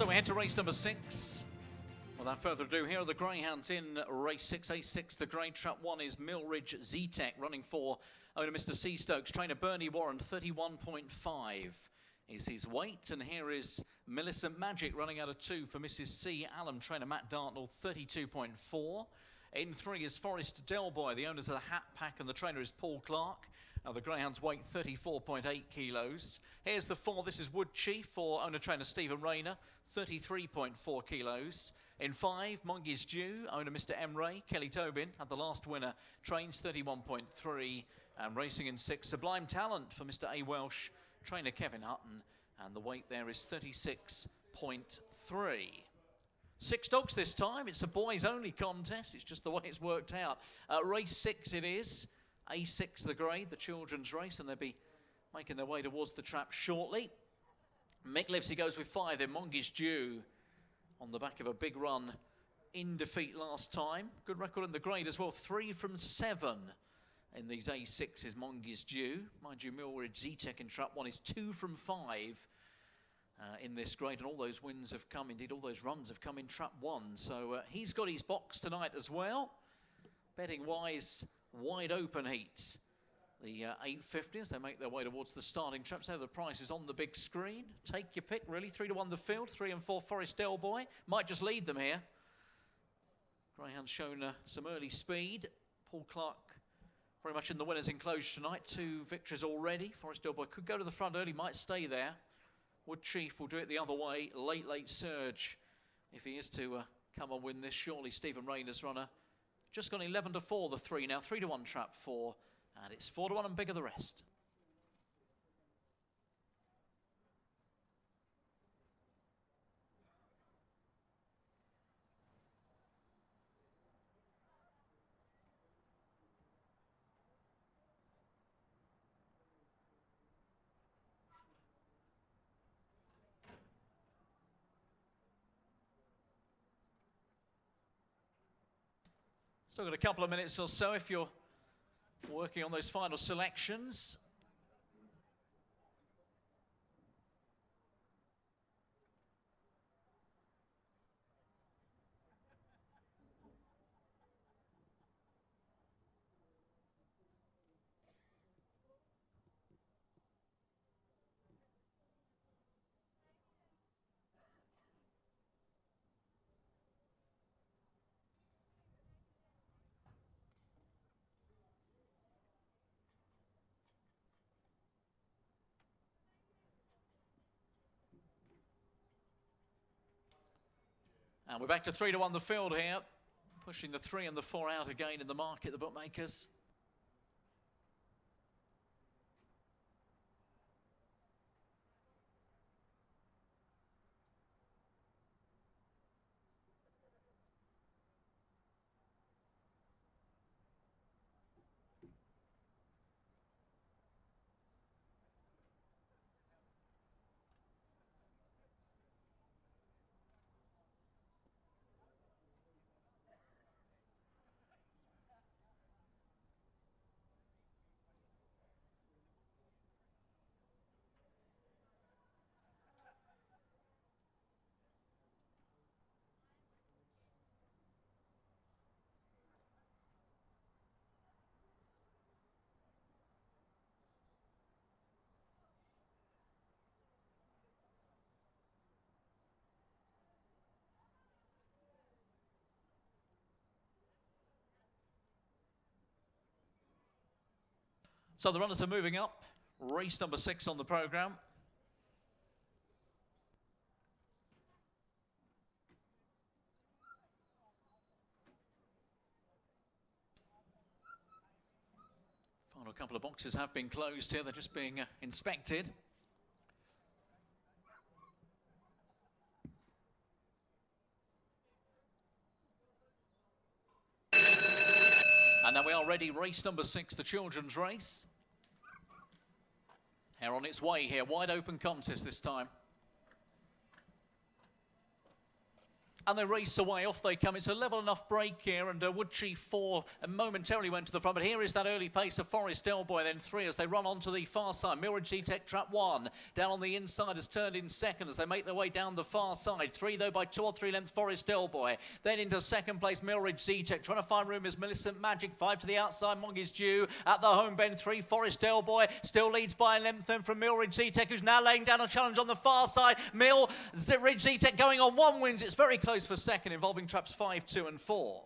So we head to race number 6. Without further ado, here are the greyhounds in race 6A6. The grade trap 1 is Millridge Z-Tech, running for owner Mr. C. Stokes. Trainer Bernie Warren, 31.5 is his weight. And here is Millicent Magic running out of 2 for Mrs. C. Allen. Trainer Matt Dartnell, 32.4. In 3 is Forest Delboy. The owners of the Hat Pack and the trainer is Paul Clark. Now the greyhounds weight 34.8 kilos. Here's the 4. This is Wood Chief for owner-trainer Stephen Rayner, 33.4 kilos. In 5, Mongi's Due, owner Mr. M. Ray. Kelly Tobin had the last winner, trains 31.3. And racing in 6, Sublime Talent for Mr. A. Welsh, trainer Kevin Hutton. And the weight there is 36.3. 6 dogs this time. It's a boys-only contest. It's just the way it's worked out. Race 6 it is. A6 the grade, the children's race, and they'll be making their way towards the trap shortly. Mick Livesey goes with 5 then. Mongi's Due on the back of a big run in defeat last time. Good record in the grade as well. 3 from 7 in these A6s. Mongi's Due. Mind you, Millridge Z-Tech in trap 1 is 2 from 5 in this grade, and all those wins have come, indeed all those runs have come in trap 1. So he's got his box tonight as well. Betting wise, wide open heat. The 850s, they make their way towards the starting traps. There the price is on the big screen. Take your pick, really. 3 to 1 the field. 3 and 4 Forest Delboy. Might just lead them here. Greyhound's shown some early speed. Paul Clark very much in the winners' enclosure tonight. 2 victories already. Forest Delboy could go to the front early, might stay there. Wood Chief will do it the other way. Late surge if he is to come and win this. Surely Stephen Rayner's runner. Just gone 11 to 4 the 3 now. 3 to 1 trap 4. And it's 4 to 1 and bigger the rest. Still got a couple of minutes or so if you're working on those final selections. And we're back to 3 to 1 the field here. Pushing the 3 and the 4 out again in the market, the bookmakers. So the runners are moving up. Race number 6 on the programme. Final couple of boxes have been closed here. They're just being inspected. And now we are ready. Race number 6, the children's race. They're on its way here. Wide open contest this time. And they race away, off they come. It's a level enough break here, and Woodchie 4 momentarily went to the front, but here is that early pace of Forest Delboy, then 3 as they run onto the far side. Mirage Z-Tech trap 1, down on the inside has turned in second as they make their way down the far side. 3 though by 2 or 3 lengths Forest Delboy. Then into second place Mirage Z-Tech, trying to find room is Millicent Magic. 5 to the outside, Mog is due at the home bend. 3 Forest Delboy still leads by a length then from Mirage Z-Tech, who's now laying down a challenge on the far side. Mirage Z-Tech going on 1 wins. It's very close for second, involving traps 5, 2 and 4.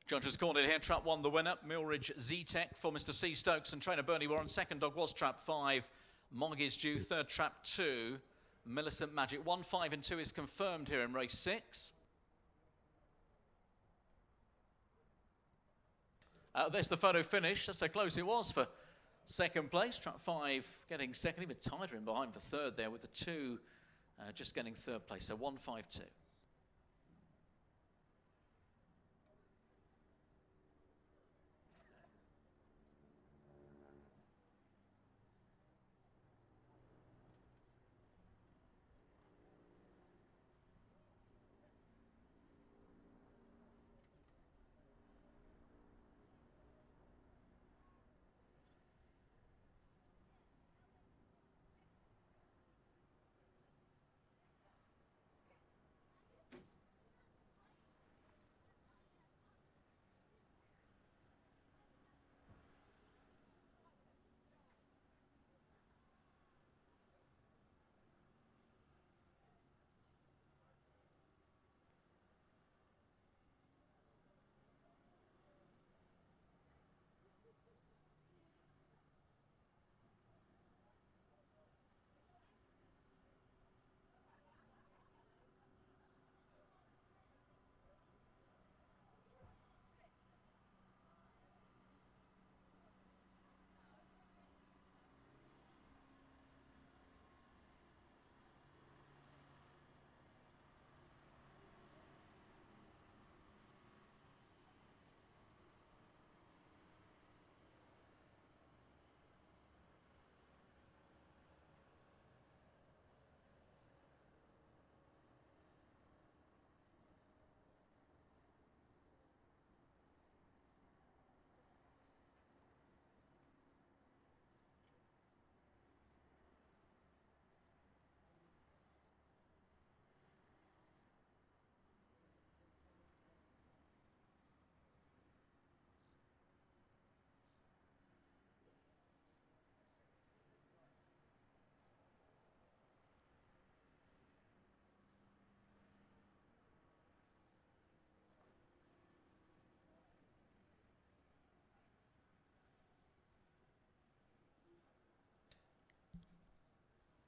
Judges called it here. Trap 1 the winner, Mirage Z-Tech for Mr. C. Stokes and trainer Bernie Warren. Second dog was trap 5, Mog is due. Third trap 2, Millicent Magic. 1, 5 and 2 is confirmed here in race 6. There's the photo finish. That's how close it was for second place. Trap 5 getting second, even tighter in behind for third there, with the 2 just getting third place. So 1, 5, 2.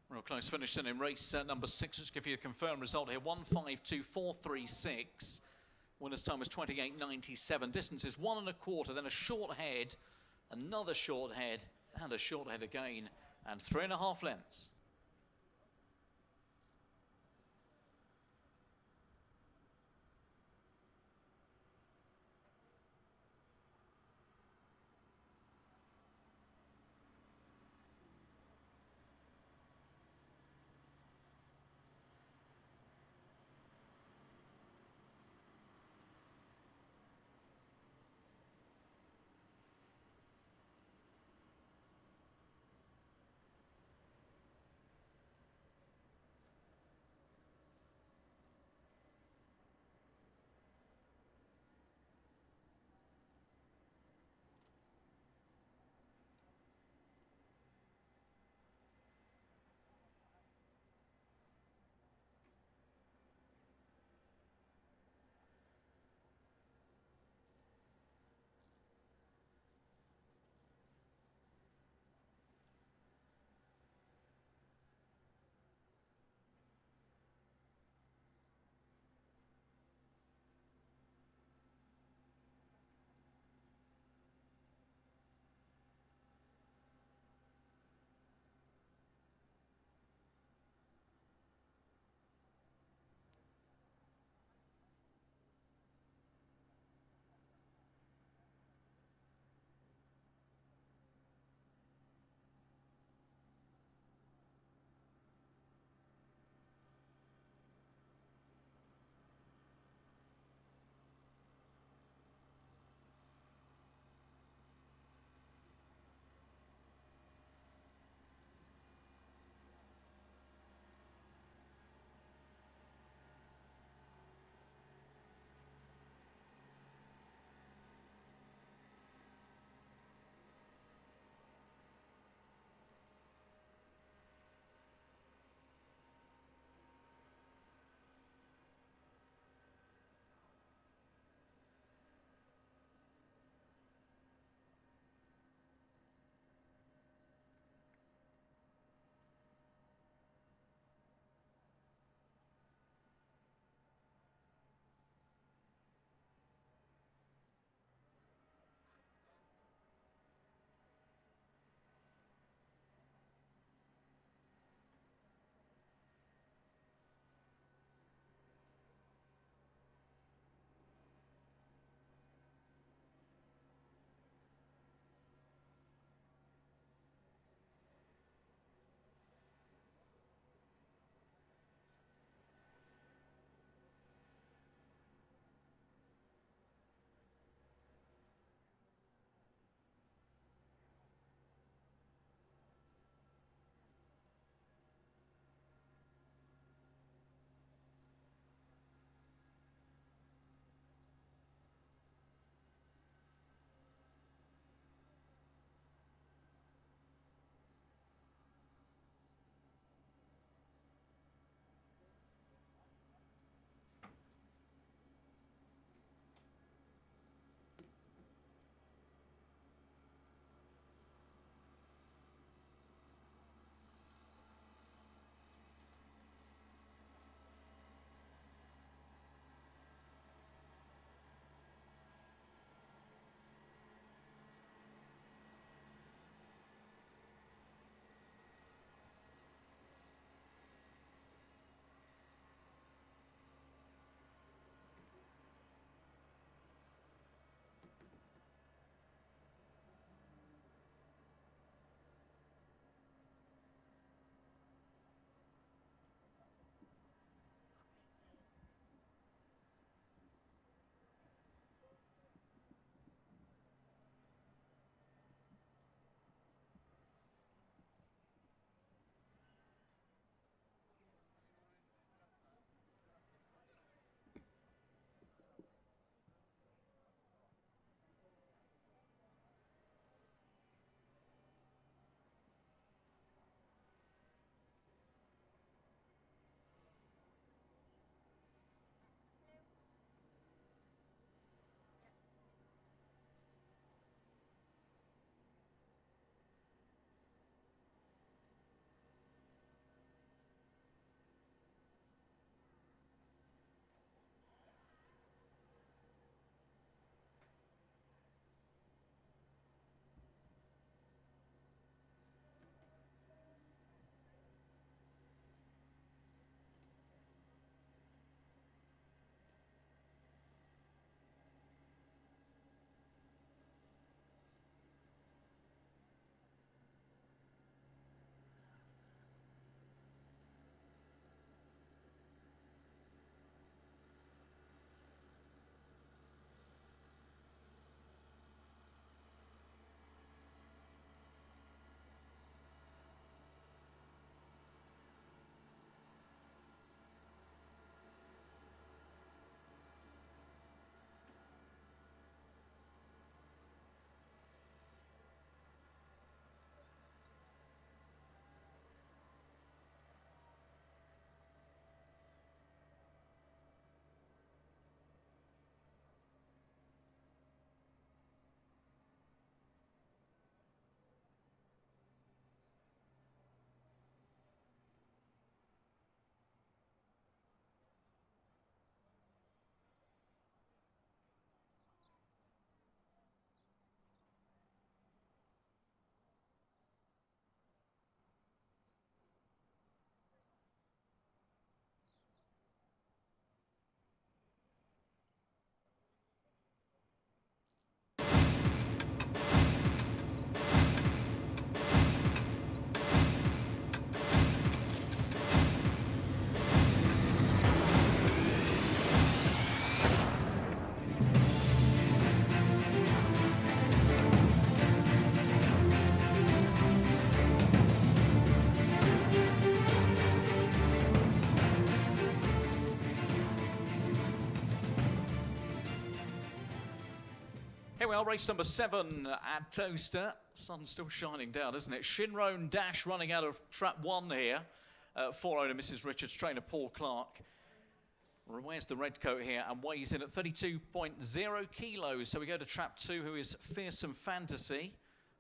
Real close finish then in race number 6. Let's give you a confirmed result here. 1:52.436. Winner's time was 28.97. Distance is 1 1/4, then a short head, another short head, and a short head again, and 3.5 lengths. Here we are, race number 7 at Towcester. Sun's still shining down, isn't it? Shinrone Dash running out of trap 1 here. For owner Mrs. Richards, trainer Paul Clark. Wears the red coat here and weighs in at 32.0 kilos. So we go to trap 2, who is Fearsome Fantasy.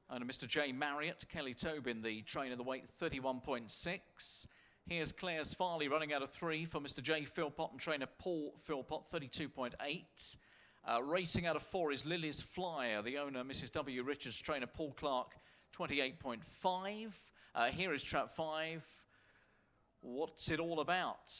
Owner Mr. J. Marriott, Kelly Tobin, the trainer, the weight 31.6. Here's Claire's Farley running out of 3 for Mr. J. Philpott and trainer Paul Philpott, 32.8. Racing out of 4 is Lily's Flyer, the owner Mrs. W. Richards, trainer Paul Clark, 28.5. Here is trap 5. What's it all about?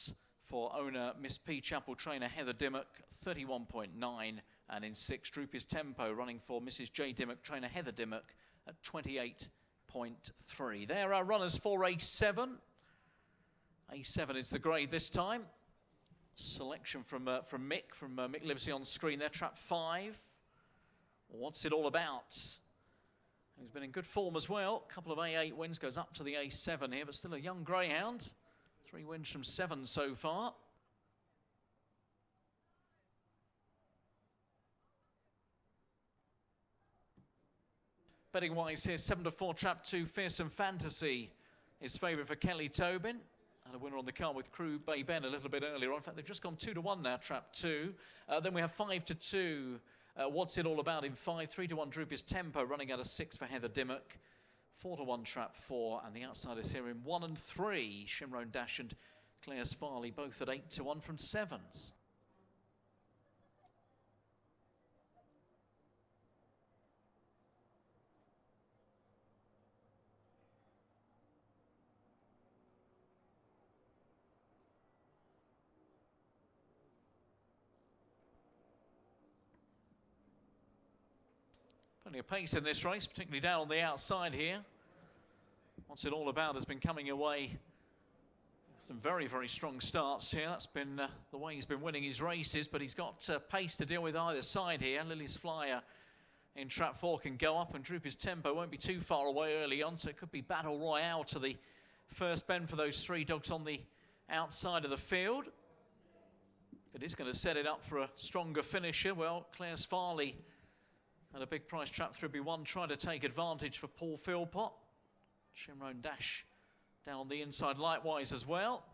For owner Miss P. Chapel, trainer Heather Dimmock, 31.9. And in 6, Droopy's Tempo, running for Mrs. J. Dimmock, trainer Heather Dimmock, at 28.3. There are runners for A7. A7 is the grade this time. Selection from Mick. Mick Livesey on screen there, trap 5. What's it all about? He's been in good form as well. A couple of A8 wins, goes up to the A7 here, but still a young greyhound. 3 wins from 7 so far. Betting wise here, 7-4, trap 2, Fearsome Fantasy is favourite for Kelly Tobin. And a winner on the card with Crew Bay Ben a little bit earlier on. In fact, they've just gone 2-1 now, trap 2. Then we have 5-2. What's it all about in 5? 3-1, Droopy's Tempo, running out of 6 for Heather Dimmock. 4-1, trap 4. And the outsiders here in 1 and 3. Shinrone Dash and Claire's Farley, both at 8-1 from 7s. Plenty of pace in this race, particularly down on the outside here. What's it all about has been coming away some very, very strong starts here. That's been the way he's been winning his races, but he's got pace to deal with either side here. Lily's Flyer in trap 4 can go up, and Droopy's Tempo won't be too far away early on, so it could be battle royale to the first bend for those 3 dogs on the outside of the field. If it is going to set it up for a stronger finisher, well, Claire's Farley and a big price trap 3B1 trying to take advantage for Paul Philpott. Shinrone Dash down on the inside likewise as well.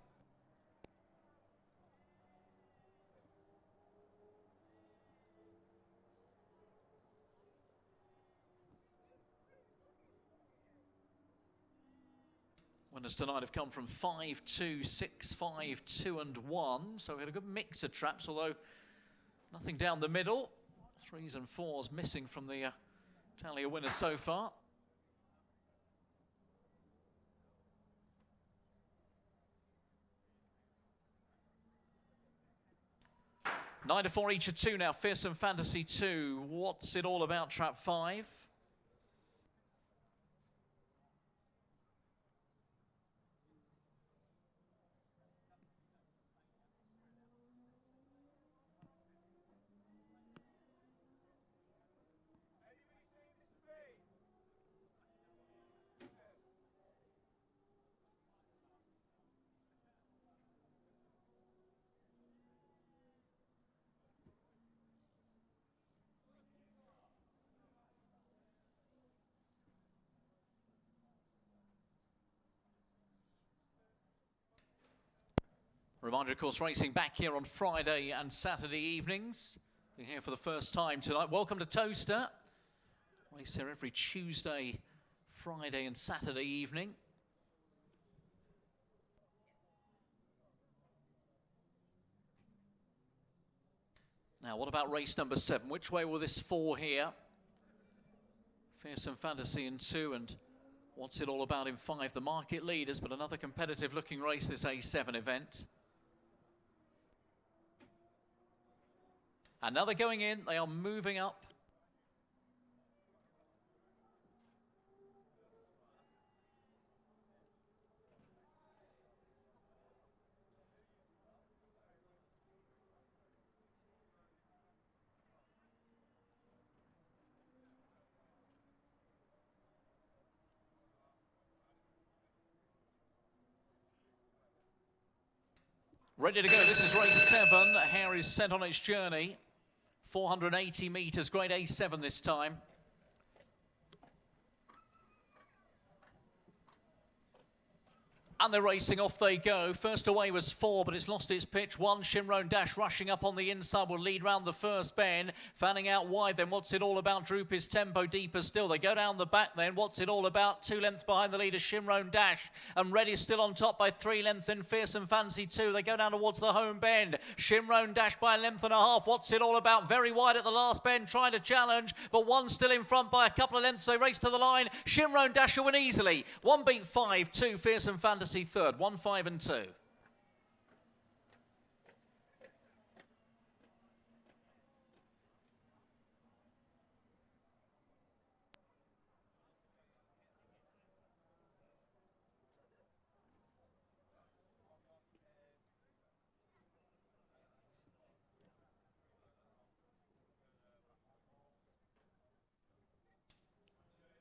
Winners tonight have come from 5, 2, 6, 5, 2 and 1. So we had a good mix of traps, although nothing down the middle. 3s and 4s missing from the tally of winners so far. Nine to 4 each of 2 now. Fearsome Fantasy 2. What's it all about, trap 5? Reminder, of course, racing back here on Friday and Saturday evenings. We're here for the first time tonight. Welcome to Towcester. Race here every Tuesday, Friday and Saturday evening. Now, what about race number 7? Which way will this fall here? Fearsome Fantasy in 2, and what's it all about in 5? The market leaders, but another competitive looking race, this A7 event. Another going in, they are moving up. Ready to go, this is race 7. Hare is sent on its journey. 480 metres, grade A7 this time. And they're racing, off they go. First away was 4, but it's lost its pitch. 1, Shimron Dash rushing up on the inside will lead round the first bend. Fanning out wide then, What's It All About? Droop his tempo deeper still. They go down the back then, What's It All About? 2 lengths behind the leader, Shimron Dash. And Ready still on top by 3 lengths in Fearsome Fancy 2. They go down towards the home bend. Shimron Dash by a length and a half. What's It All About? Very wide at the last bend, trying to challenge, but 1 still in front by a couple of lengths. They race to the line. Shimron Dash will win easily. 1 beat 5, 2 Fearsome Fantasy third, 1, 5 and 2.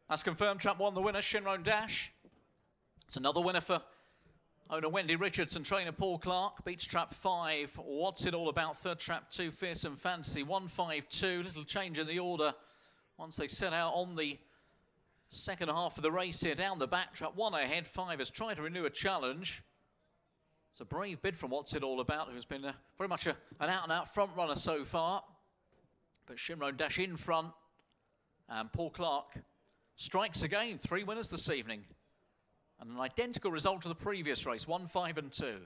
That's confirmed. Trap 1, the winner, Shimron Dash. It's another winner for owner Wendy Richardson, trainer Paul Clark. Beats trap 5. What's It All About? Third trap 2, Fearsome Fantasy. 1, 5, 2. Little change in the order once they set out on the second half of the race here. Down the back, trap 1 ahead. 5 has tried to renew a challenge. It's a brave bid from What's It All About, who's been very much an out-and-out front runner so far. But Shimron Dash in front. And Paul Clark strikes again. 3 winners this evening. And an identical result to the previous race, 1, 5 and 2.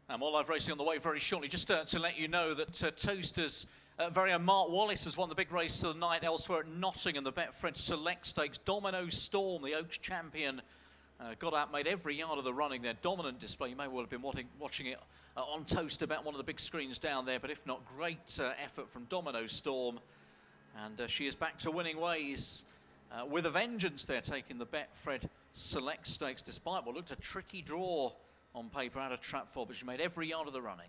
And more live racing on the way very shortly. Just to let you know that Towcester's very own Mark Wallace has won the big race of the night elsewhere at Nottingham, the Betfred Select Stakes. Domino Storm, the Oaks champion, got out, made every yard of the running there. Dominant display. You may well have been watching it on Towcester, about one of the big screens down there, but if not, great effort from Domino Storm. And she is back to winning ways with a vengeance there, taking the Betfred Select Stakes, despite what looked a tricky draw on paper out of trap 4, but she made every yard of the running.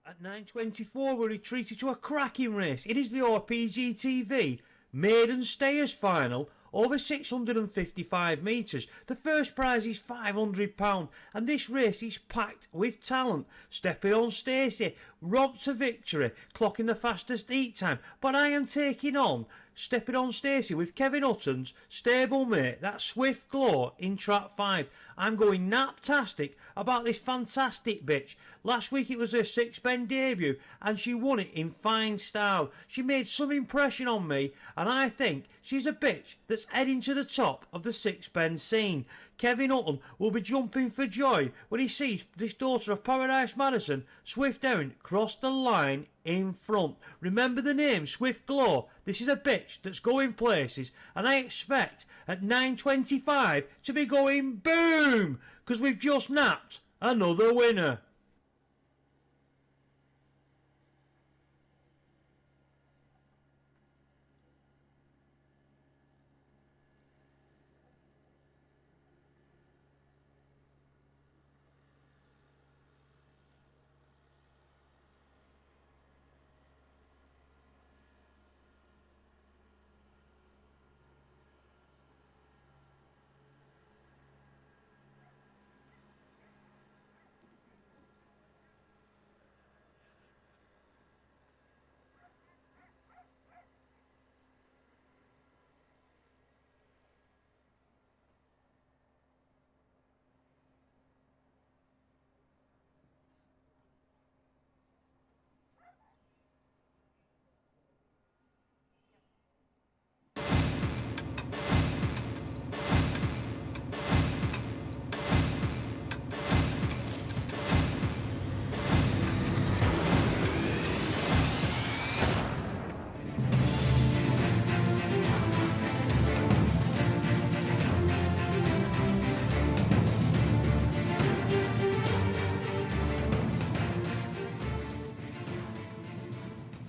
At 9:24, we're retreated to a cracking race. It is the RPG TV Maiden Stayers Final, over 655 metres. The first prize is £500, and this race is packed with talent. Stepping on Stacey, robbed to victory, clocking the fastest heat time. But I am taking on Stepping on Stacey with Kevin Hutton's stablemate, that Swift Glow, in trap 5. I'm going naptastic about this fantastic bitch. Last week it was her six-pen debut and she won it in fine style. She made some impression on me and I think she's a bitch that's heading to the top of the six-pen scene. Kevin Hutton will be jumping for joy when he sees this daughter of Paradise Madison, Swift Erin, cross the line in front. Remember the name, Swift Glow. This is a bitch that's going places, and I expect at 9:25 to be going boom, because we've just napped another winner.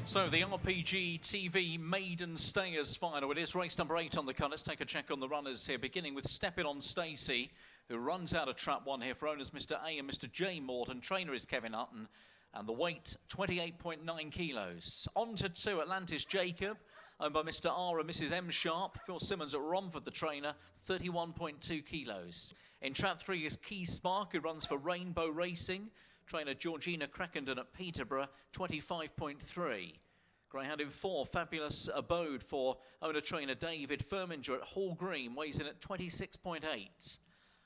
So the RPG TV Maiden Stayers Final. It is race number 8 on the card. Let's take a check on the runners here, beginning with Stepping on Stacey, who runs out of trap 1 here for owners Mr. A and Mr. J Morton. Trainer is Kevin Hutton, and the weight 28.9 kilos. On to 2, Atlantis Jacob, owned by Mr. R and Mrs. M Sharp. Phil Simmons at Romford, the trainer, 31.2 kilos. In trap 3 is Key Spark, who runs for Rainbow Racing. Trainer Georgina Crackenden at Peterborough, 25.3. Greyhound in 4, Fabulous Abode for owner-trainer David Firminger at Hall Green, weighs in at 26.8.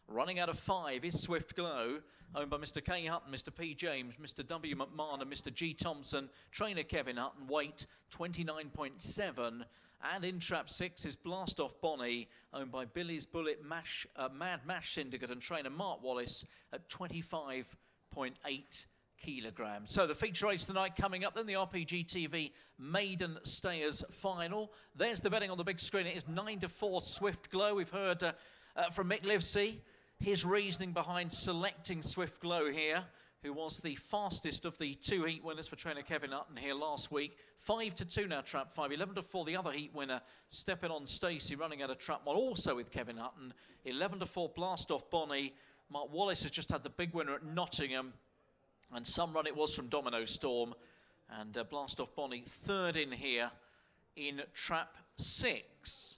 Running out of 5 is Swift Glow, owned by Mr. K Hutton, Mr. P James, Mr. W McMahon and Mr. G Thompson. Trainer Kevin Hutton, weight 29.7. And in trap 6 is Blast Off Bonnie, owned by Billy's Bullet Mad Mash Syndicate and trainer Mark Wallace at 25.8 kilograms. So the feature race tonight coming up, then the RPG TV Maiden Stayers Final. There's the betting on the big screen. It is 9-4 Swift Glow. We've heard from Mick Livesey, his reasoning behind selecting Swift Glow here, who was the fastest of the 2 heat winners for trainer Kevin Hutton here last week. 5-2 now trap 5, 11-4 the other heat winner, Stepping on Stacey, running out of trap 1, also with Kevin Hutton. 11-4 Blast Off Bonnie. Mark Wallace has just had the big winner at Nottingham, and some run it was from Domino Storm, and Blast Off Bonnie third in here in trap 6.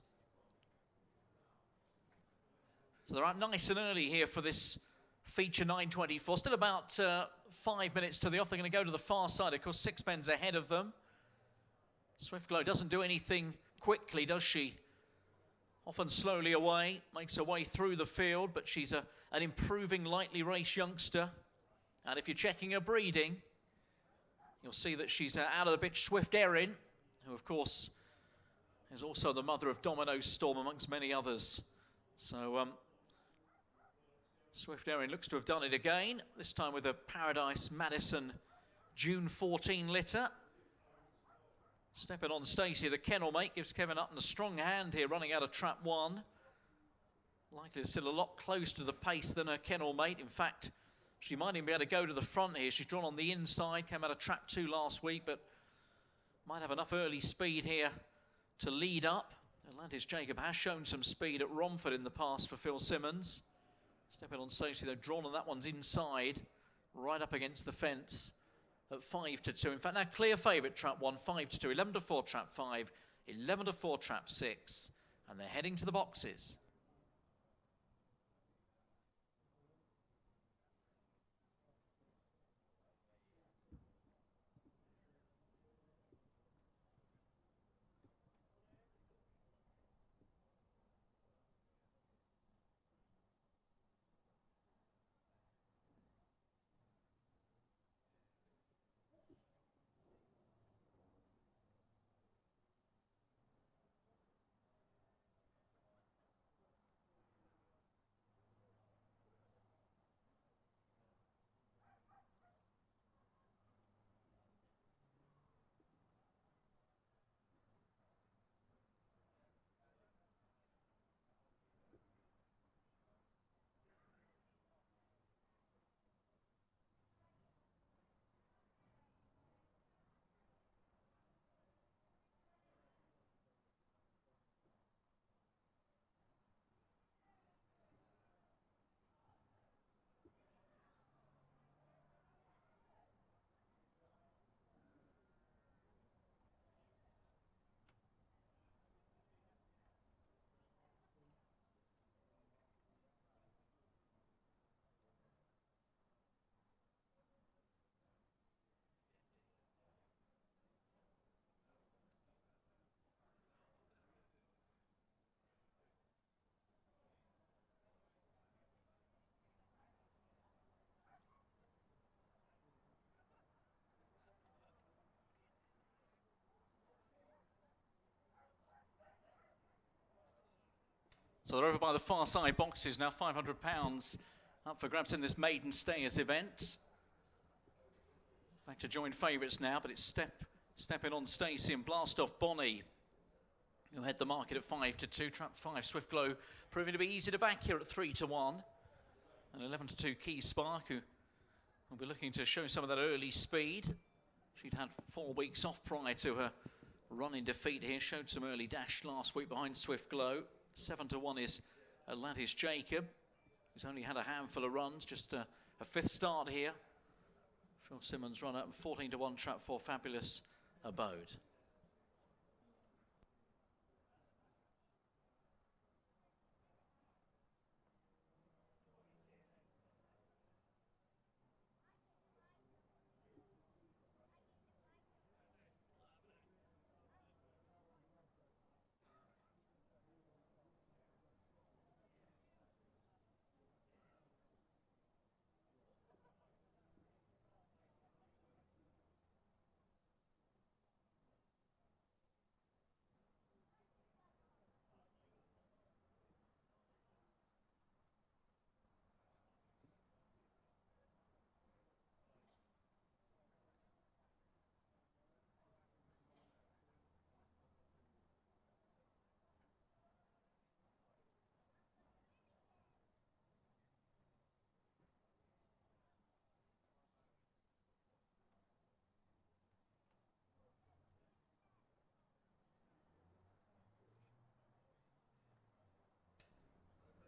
So they're out nice and early here for this feature 9:24. Still about 5 minutes to the off. They're going to go to the far side. Of course, sixpence ahead of them. Swift Glow doesn't do anything quickly, does she? Often slowly away, makes her way through the field, but she's an improving lightly raced youngster. And if you're checking her breeding, you'll see that she's out of the bitch Swift Erin, who of course is also the mother of Domino Storm amongst many others. So Swift Erin looks to have done it again, this time with a Paradise Madison June 14 litter. Stepping on Stacey, the kennel mate, gives Kevin Upton a strong hand here, running out of trap 1. Likely to sit a lot closer to the pace than her kennel mate. In fact, she might even be able to go to the front here. She's drawn on the inside, came out of trap 2 last week, but might have enough early speed here to lead up. Atlantis Jacob has shown some speed at Romford in the past for Phil Simmons. Stepping on Stacey, they're drawn on that one's inside, right up against the fence. At 5-2. In fact, now clear favourite trap 1, 5-2, 11-4 trap 5, 11-4 trap 6, and they're heading to the boxes. So they're over by the far side boxes now, £500 up for grabs in this maiden stayers event. Back to joint favourites now, but it's stepping on Stacey and Blast Off Bonnie, who head the market at 5-2. Trap 5, Swift Glow, proving to be easy to back here at 3-1. And 11-2, Key Spark, who will be looking to show some of that early speed. She'd had 4 weeks off prior to her run in defeat here. Showed some early dash last week behind Swift Glow. 7-1 is Atlantis Jacob, who's only had a handful of runs, just a 5th start here. Phil Simmons run up, and 14-1 trap 4, Fabulous Abode.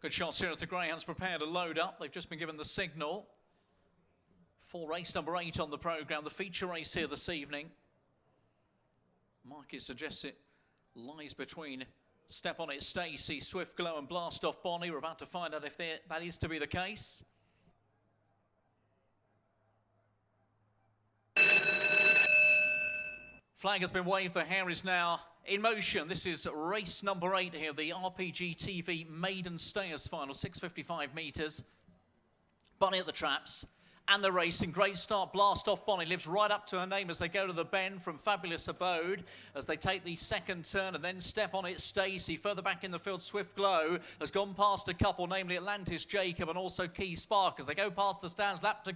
Good shots here as the Greyhounds prepare to load up. They've just been given the signal for race number 8 on the programme, the feature race here this evening. Market suggests it lies between Step On It Stacey, Swift Glow and Blast Off Bonnie. We're about to find out if that is to be the case. Flag has been waved. The hare is now in motion. This is race number 8 here, the RPG TV Maiden Stayers final, 655 metres. Bonnie at the traps. And the racing. Great start. Blast Off Bonnie lives right up to her name as they go to the bend from Fabulous Abode as they take the second turn and then Step On It Stacey. Further back in the field, Swift Glow has gone past a couple, namely Atlantis Jacob and also Key Spark as they go past the stands. Lap to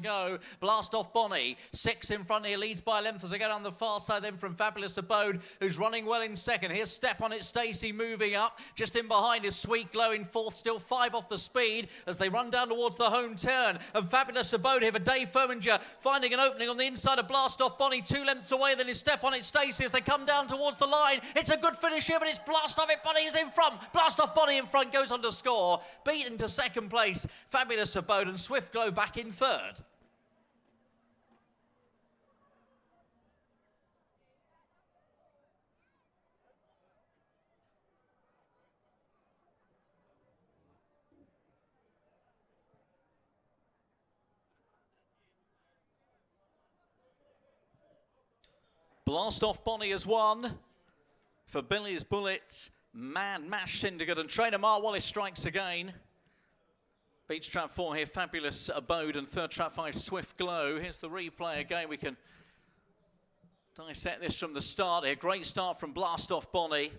go. Blast Off Bonnie. 6 in front here, leads by a length as they go down the far side then from Fabulous Abode, who's running well in second. Here's Step On It Stacey moving up. Just in behind is Sweet Glow in fourth, still 5 off the speed as they run down towards the home turn. And Fabulous Abode here for Dave Firminger finding an opening on the inside of Blast Off Bonnie, 2 lengths away. Then his Step On It Stacey as they come down towards the line. It's a good finish here, but it's Blast Off It Bonnie is in front. Blast Off Bonnie in front goes on to score, beaten to second place. Fabulous Abode and Swift Glow back in third. Blast Off Bonnie has won for Billy's Bullet, Man Mash Syndicate, and trainer Mark Wallace strikes again. Beats trap 4 here, Fabulous Abode, and third trap 5, Swift Glow. Here's the replay again. We can dissect this from the start here. Great start from Blast Off Bonnie.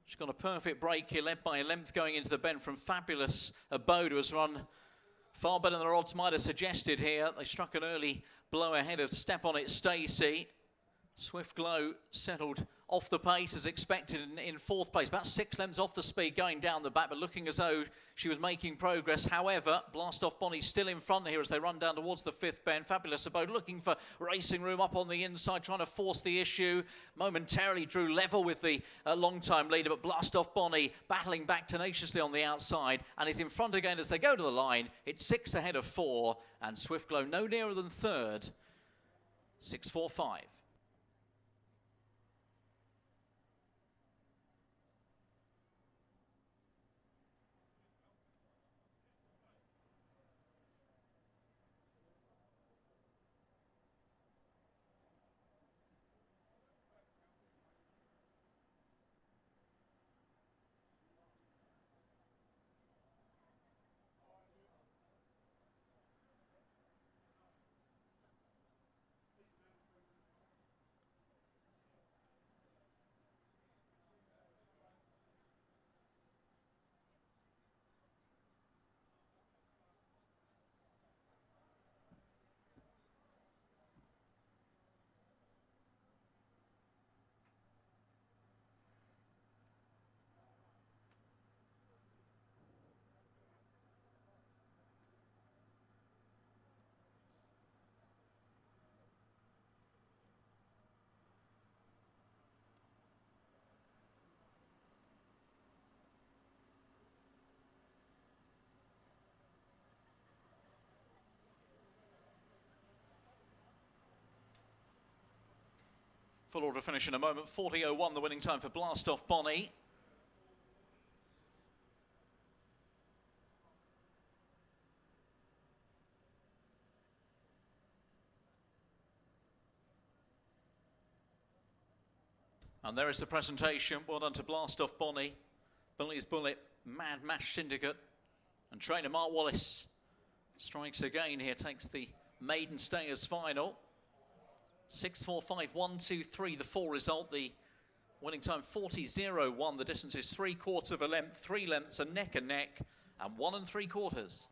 She's got a perfect break here, led by a length going into the bend from Fabulous Abode, who has run far better than their odds might have suggested here. They struck an early blow ahead of Step On It Stacey. Swift Glow settled off the pace as expected in fourth place, about 6 lengths off the speed going down the back, but looking as though she was making progress. However, Blast Off Bonnie still in front here as they run down towards the fifth bend. Fabulous Abode looking for racing room up on the inside, trying to force the issue. Momentarily drew level with the long-time leader, but Blast Off Bonnie battling back tenaciously on the outside and is in front again as they go to the line. It's 6 ahead of 4, and Swift Glow no nearer than third, 6-4-5. Full order finish in a moment. 40.01 the winning time for Blast Off Bonnie. And there is the presentation. Well done to Blast Off Bonnie, Billy's Bullet, Mad Mash Syndicate, and trainer Mark Wallace strikes again here, takes the Maiden Stayers final. 6-4-5-1-2-3, the 4 result. The winning time 40.01. The distance is 3/4 of a length, 3 lengths, a neck and 1 3/4.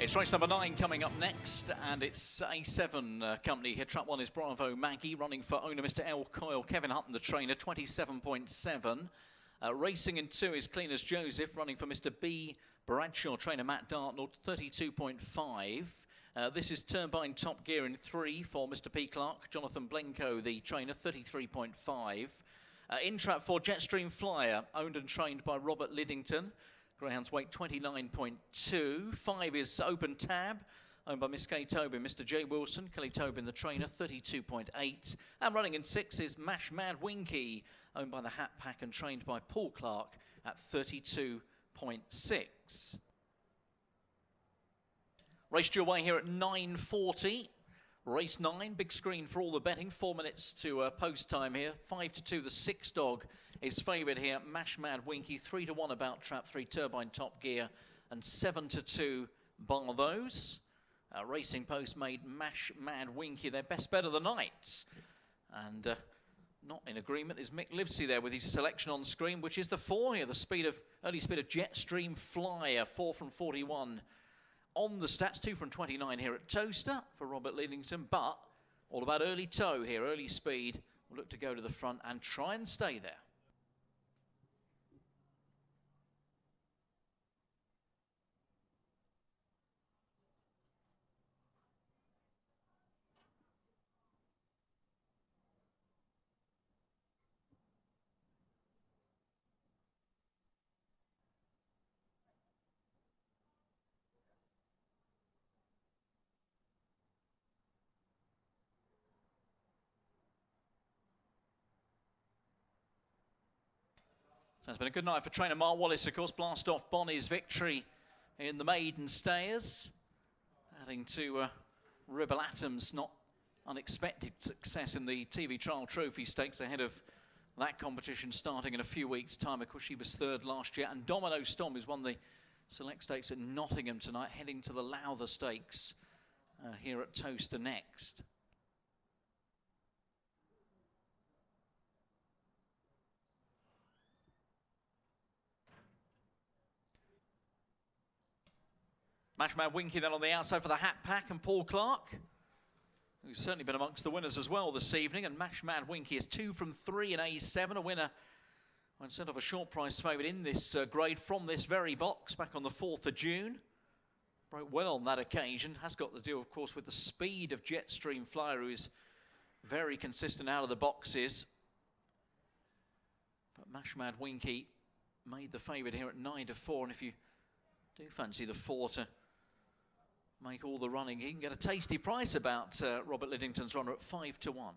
It's race number 9 coming up next, and it's A7 company here. Trap 1 is Bravo Maggie, running for owner Mr. L. Coyle. Kevin Hutton, the trainer, 27.7. Racing in 2 is Clean as Joseph, running for Mr. B. Bradshaw, trainer Matt Dartnell, 32.5. This is Turbine Top Gear in 3 for Mr. P. Clark. Jonathan Blenko, the trainer, 33.5. In Trap 4, Jetstream Flyer, owned and trained by Robert Liddington. Greyhound's weight 29.2. 5 is Open Tab, owned by Miss Kay Tobin, Mr. J. Wilson, Kelly Tobin, the trainer, 32.8. And running in 6 is Mash Mad Winky, owned by the Hat Pack and trained by Paul Clark at 32.6. Raced your way here at 9:40. Race 9, big screen for all the betting. 4 minutes to post time here. 5-2, the 6 dog is favoured here. Mash Mad Winky, 3-1 about Trap 3, Turbine Top Gear, and 7-2 bar those. Racing Post made Mash Mad Winky their best bet of the night. And not in agreement is Mick Livesey there with his selection on screen, which is the 4 here. The early speed of Jetstream Flyer, 4 from 41. On the stats, 2 from 29 here at Towcester for Robert Liddington, but all about early toe here, early speed. We'll look to go to the front and try and stay there. So it's been a good night for trainer Mark Wallace, of course. Blast off Bonnie's victory in the maiden stayers. Adding to Ribble Atom's not unexpected success in the TV Trial Trophy Stakes ahead of that competition starting in a few weeks' time. Of course, she was 3rd last year. And Domino Storm, who's won the Select Stakes at Nottingham tonight, heading to the Lowther Stakes here at Towcester next. Mashman Winky then on the outside for the Hat Pack, and Paul Clark, who's certainly been amongst the winners as well this evening. And Mashman Winky is 2 from 3 in A7, a winner instead of a short price favourite in this grade from this very box back on the 4th of June. Broke well on that occasion. Has got to do, of course, with the speed of Jetstream Flyer, who is very consistent out of the boxes. But Mashman Winky made the favourite here at 9-4, and if you do fancy the 4 to make all the running, he can get a tasty price about Robert Liddington's runner at 5-1.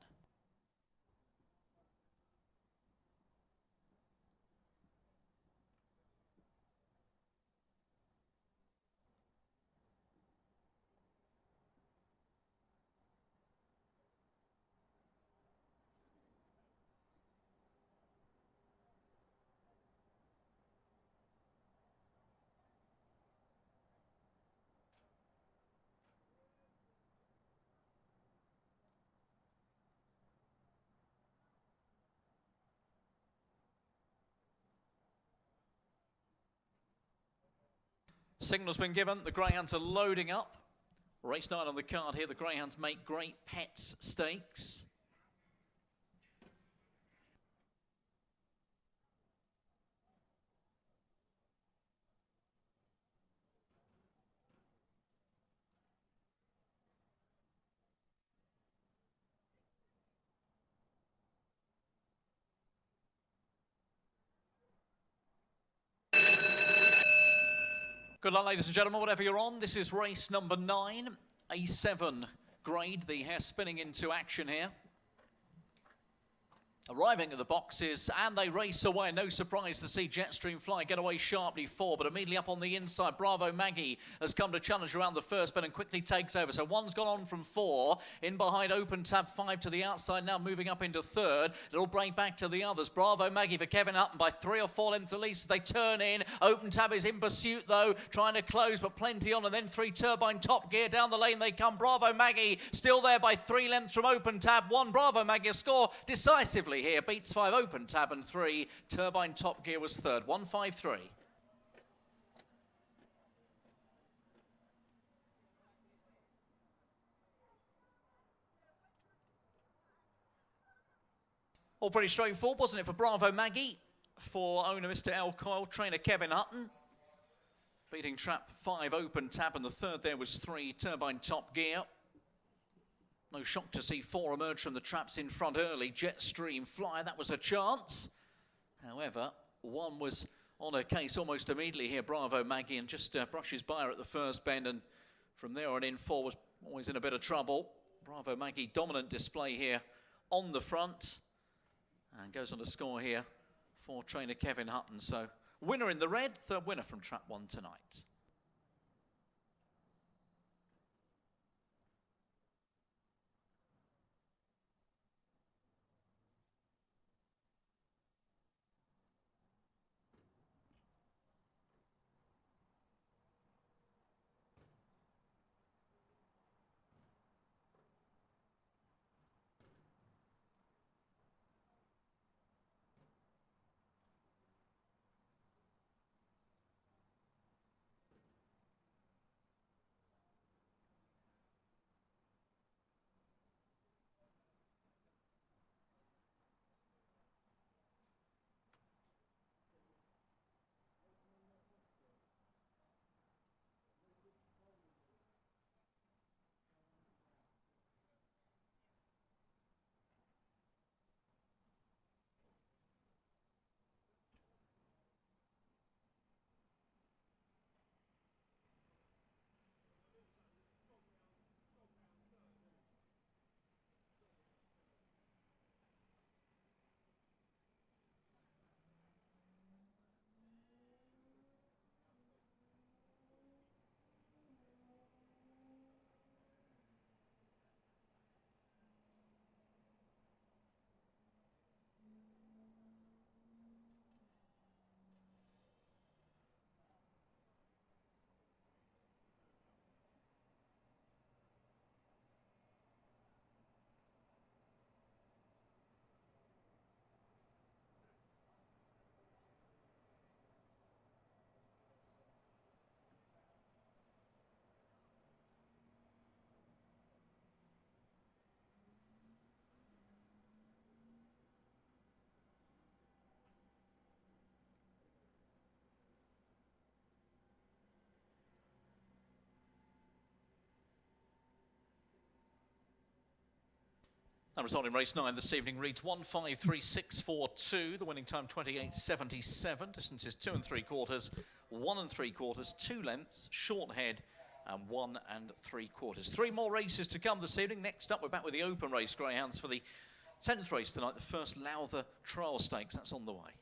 Signal's been given, the greyhounds are loading up. Race 9 on the card here, the greyhounds make Great Pets Stakes. Good luck, ladies and gentlemen, whatever you're on. This is race number 9, A7 grade. The hair spinning into action here. Arriving at the boxes, and they race away. No surprise to see Jetstream Fly get away sharply 4, but immediately up on the inside, Bravo Maggie has come to challenge around the first bit and quickly takes over. So 1's gone on from 4. In behind, Open Tab 5 to the outside, now moving up into 3rd. It'll break back to the others. Bravo Maggie for Kevin Hutton by 3 or 4 lengths at least as they turn in. Open Tab is in pursuit, though, trying to close, but plenty on. And then 3 Turbine Top Gear. Down the lane they come. Bravo Maggie still there by 3 lengths from Open Tab. 1 Bravo Maggie, a score decisively here. Beats 5 Open Tab, and 3 Turbine Top Gear was 3rd. 1-5-3. All pretty straightforward, wasn't it, for Bravo Maggie? For owner Mr. El Coyle, trainer Kevin Hutton. Beating trap 5 open tap, and the third there was 3 turbine top gear. No shock to see 4 emerge from the traps in front early. Jetstream Flyer, that was a chance. However, 1 was on her case almost immediately here, Bravo Maggie, and just brushes by her at the first bend, and from there on in, 4 was always in a bit of trouble. Bravo Maggie, dominant display here on the front, and goes on to score here for trainer Kevin Hutton. So winner in the red, third winner from trap 1 tonight. The result in race 9 this evening reads 1:53.642. The winning time 28.77. Distances 2 3/4, 1 3/4, 2 lengths, short head, and 1 3/4. 3 more races to come this evening. Next up, we're back with the open race greyhounds for the 10th race tonight, the first Lowther Trial Stakes. That's on the way.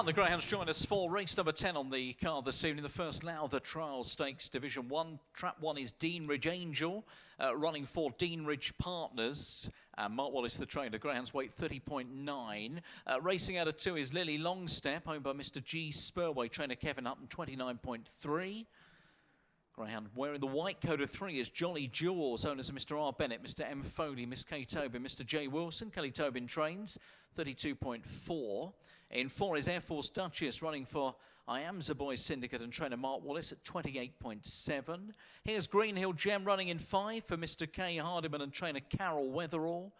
And the greyhounds join us for race number 10 on the card this evening. The first Lowther Trial Stakes Division 1. Trap 1 is Deanridge Angel, running for Deanridge Partners. Mark Wallace, the trainer. Greyhounds weight 30.9. Racing out of 2 is Lily Longstep, owned by Mr. G. Spurway. Trainer Kevin Hutton, 29.3. Greyhound wearing the white coat of 3 is Jolly Jewels, owners of Mr. R. Bennett, Mr. M. Foley, Miss Kay Tobin, Mr. J. Wilson. Kelly Tobin trains, 32.4. In 4 is Air Force Duchess, running for I Am the Boys Syndicate and trainer Mark Wallace at 28.7. Here's Green Hill Gem running in 5 for Mr. K. Hardiman and trainer Carol Weatherall.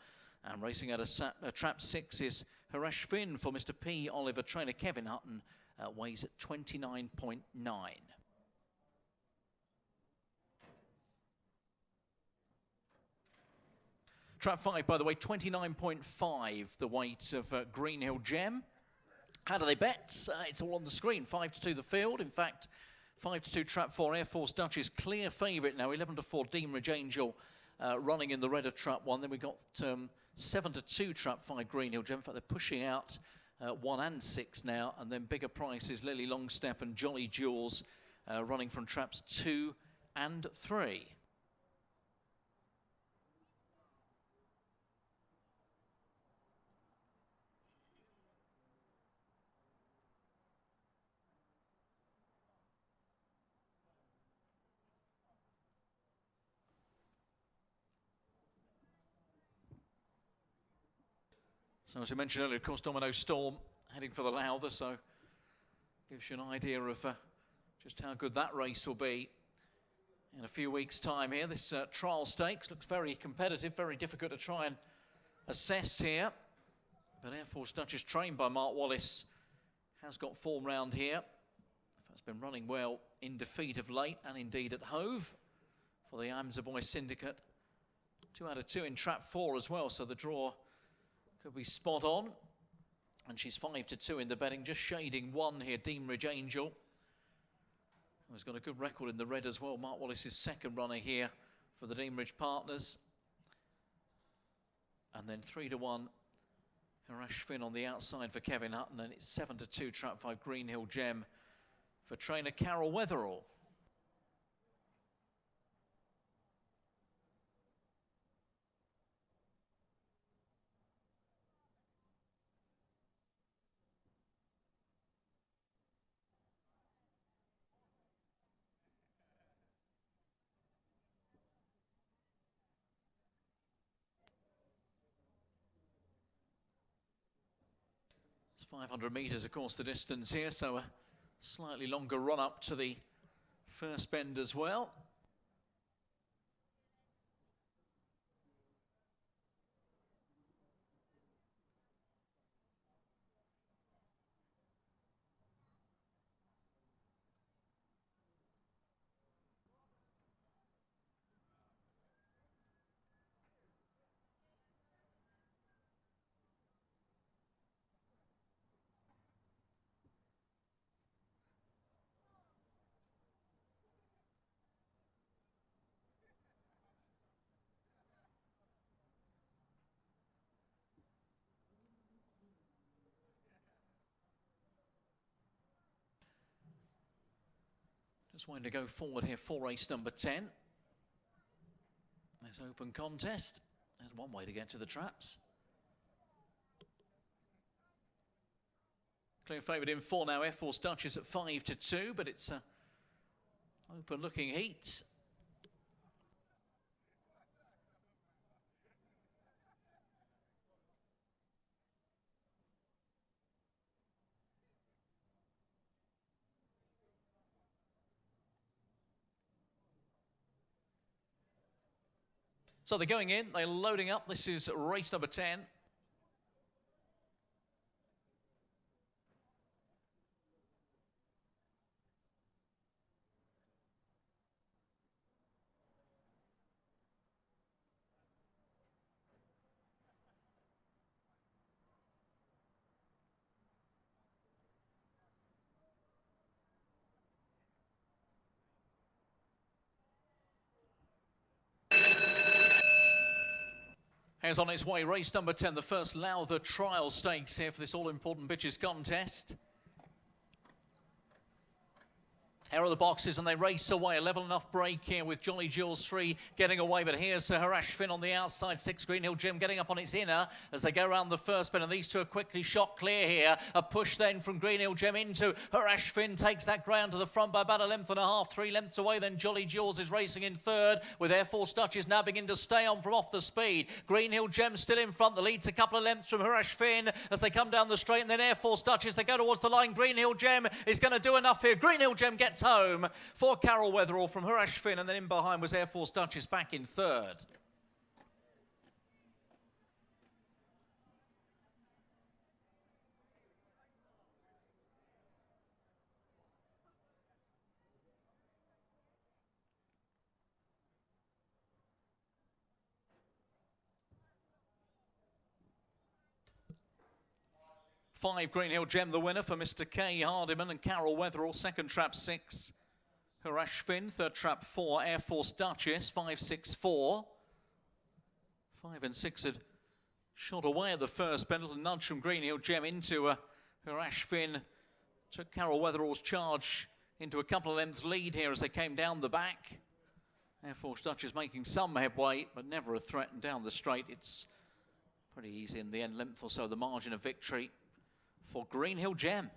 And racing out of trap 6 is Harash Finn for Mr. P. Oliver, trainer Kevin Hutton, weighs at 29.9. Trap 5, by the way, 29.5, the weight of Green Hill Gem. How do they bet? It's all on the screen. 5-2 the field. In fact, 5-2 Trap 4, Air Force Duchess, clear favourite now. 11-4 Deanridge Angel running in the red of Trap 1. Then we got 7-2 Trap 5 Green Hill Gem. In fact, they're pushing out 1 and 6 now. And then bigger prices, Lily Longstep and Jolly Jewels running from Traps 2 and 3. So as I mentioned earlier, of course, Domino Storm heading for the Lowther, so gives you an idea of just how good that race will be in a few weeks' time here. This trial stakes looks very competitive, very difficult to try and assess here. But Air Force Duchess, trained by Mark Wallace, has got form round here. It's been running well in defeat of late, and indeed at Hove for the Amza Boy Syndicate. 2 out of 2 in Trap 4 as well, so the draw could be spot on. And she's 5-2 in the betting, just shading 1 here, Deanridge Angel, who's got a good record in the red as well. Mark Wallace's second runner here for the Deanridge Partners. And then 3-1, Harash Finn on the outside for Kevin Hutton, and it's 7-2 Trap 5 Green Hill Gem for trainer Carol Weatherall. It's 500 metres, of course, the distance here, so a slightly longer run up to the first bend as well. Just wanting to go forward here for race number 10. This open contest. There's one way to get to the traps. Clear favourite in 4 now, Air Force Duchess at 5-2, but it's a open looking heat. So they're going in, they're loading up. This is race number 10. Here's on its way, race number 10, the first Lowther Trial Stakes here for this all-important bitches contest. Here are the boxes and they race away. A level enough break here with Jolly Jules 3 getting away. But here's Sir Harash Finn on the outside. 6 Green Hill Gem getting up on its inner as they go around the first bend. And these two are quickly shot clear here. A push then from Green Hill Gem into Harash Finn. Takes that ground to the front by about a length and a half. 3 lengths away. Then Jolly Jules is racing in third with Air Force Duchess now beginning to stay on from off the speed. Green Hill Gem still in front. The lead's a couple of lengths from Harash Finn as they come down the straight. And then Air Force Duchess, they go towards the line. Green Hill Gem is going to do enough here. Green Hill Gem gets home for Carol Weatherall from Harash Finn, and then in behind was Air Force Duchess back in third. Five Green Hill Gem, the winner for Mr. K. Hardiman and Carol Weatherall. Second trap 6. Harash Finn, third trap 4, Air Force Duchess, 5, 6, 4. 5 and 6 had shot away at the first bend. A little nudge from Green Hill Gem into Harash Finn. Took Carol Weatherall's charge into a couple of lengths lead here as they came down the back. Air Force Duchess making some headway, but never a threat, and down the straight it's pretty easy in the end. Length or so the margin of victory for Green Hill Gem.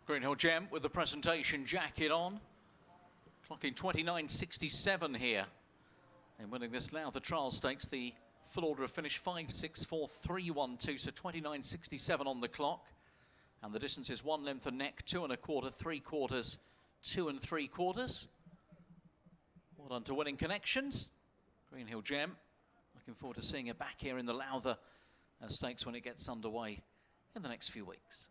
Green Hill Gem with the presentation jacket on. Clocking 29.67 here. And winning this Lowther Trial Stakes, the full order of finish 5.64.312, so 29.67 on the clock. And the distance is 1 length a neck, 2 1/4, 3/4, 2 3/4. Well done to Winning Connections. Green Hill Gem. Looking forward to seeing her back here in the Lowther Stakes when it gets underway in the next few weeks.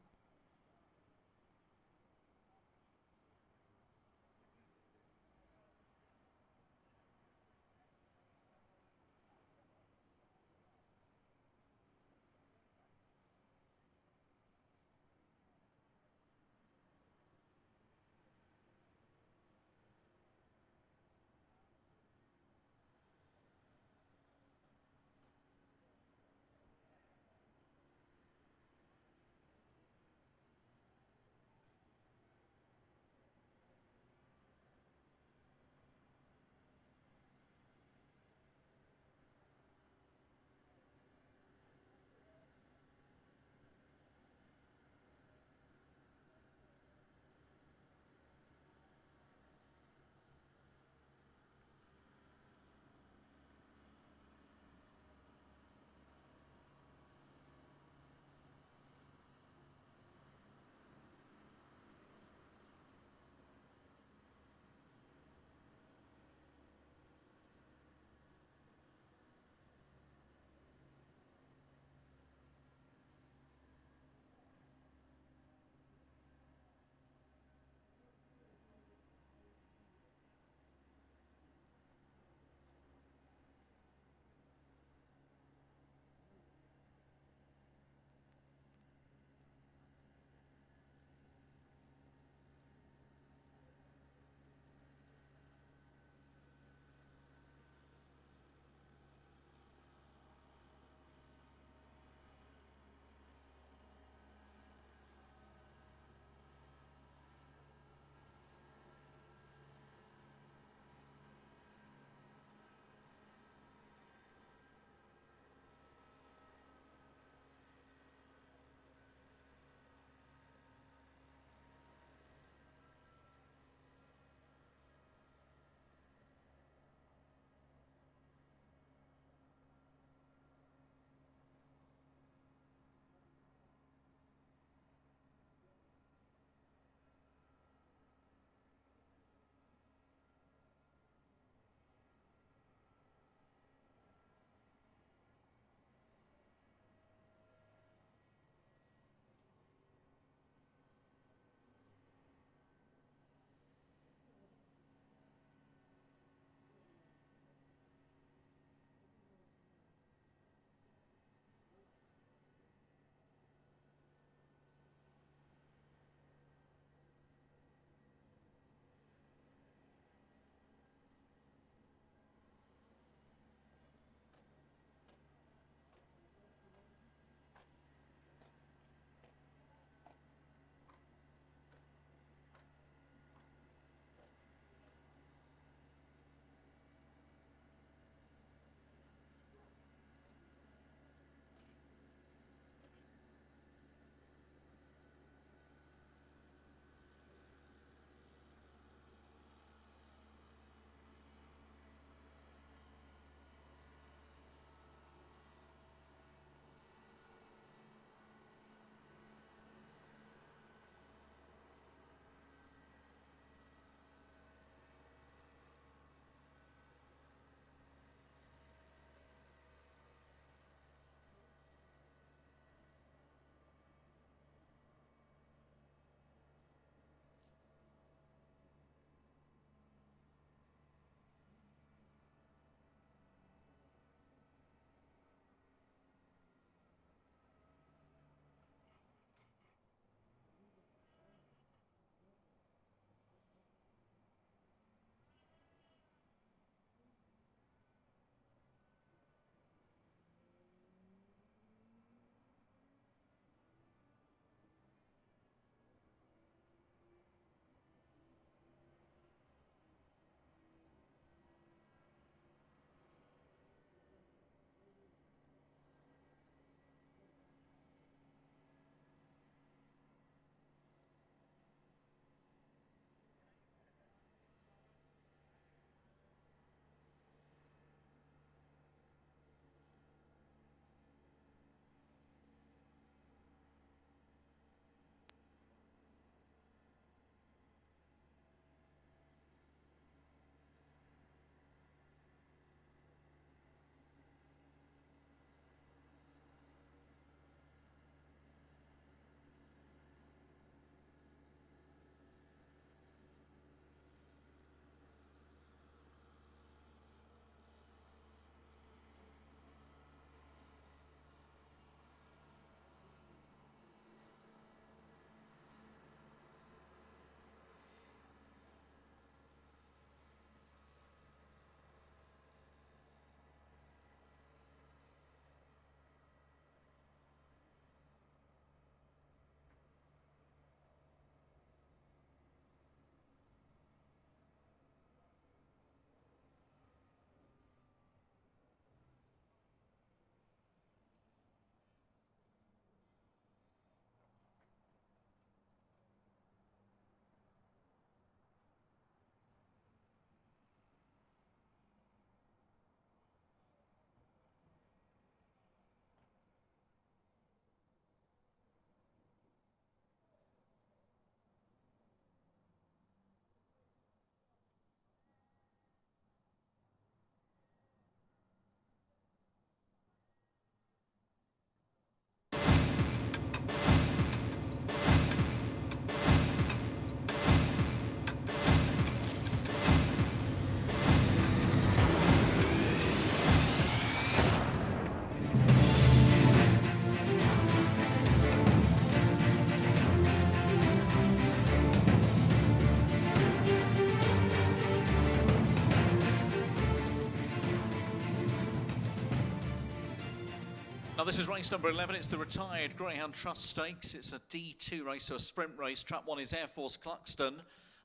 This is race number 11. It's the Retired Greyhound Trust Stakes. It's a D2 race, so a sprint race. Trap 1 is Air Force Cluxton.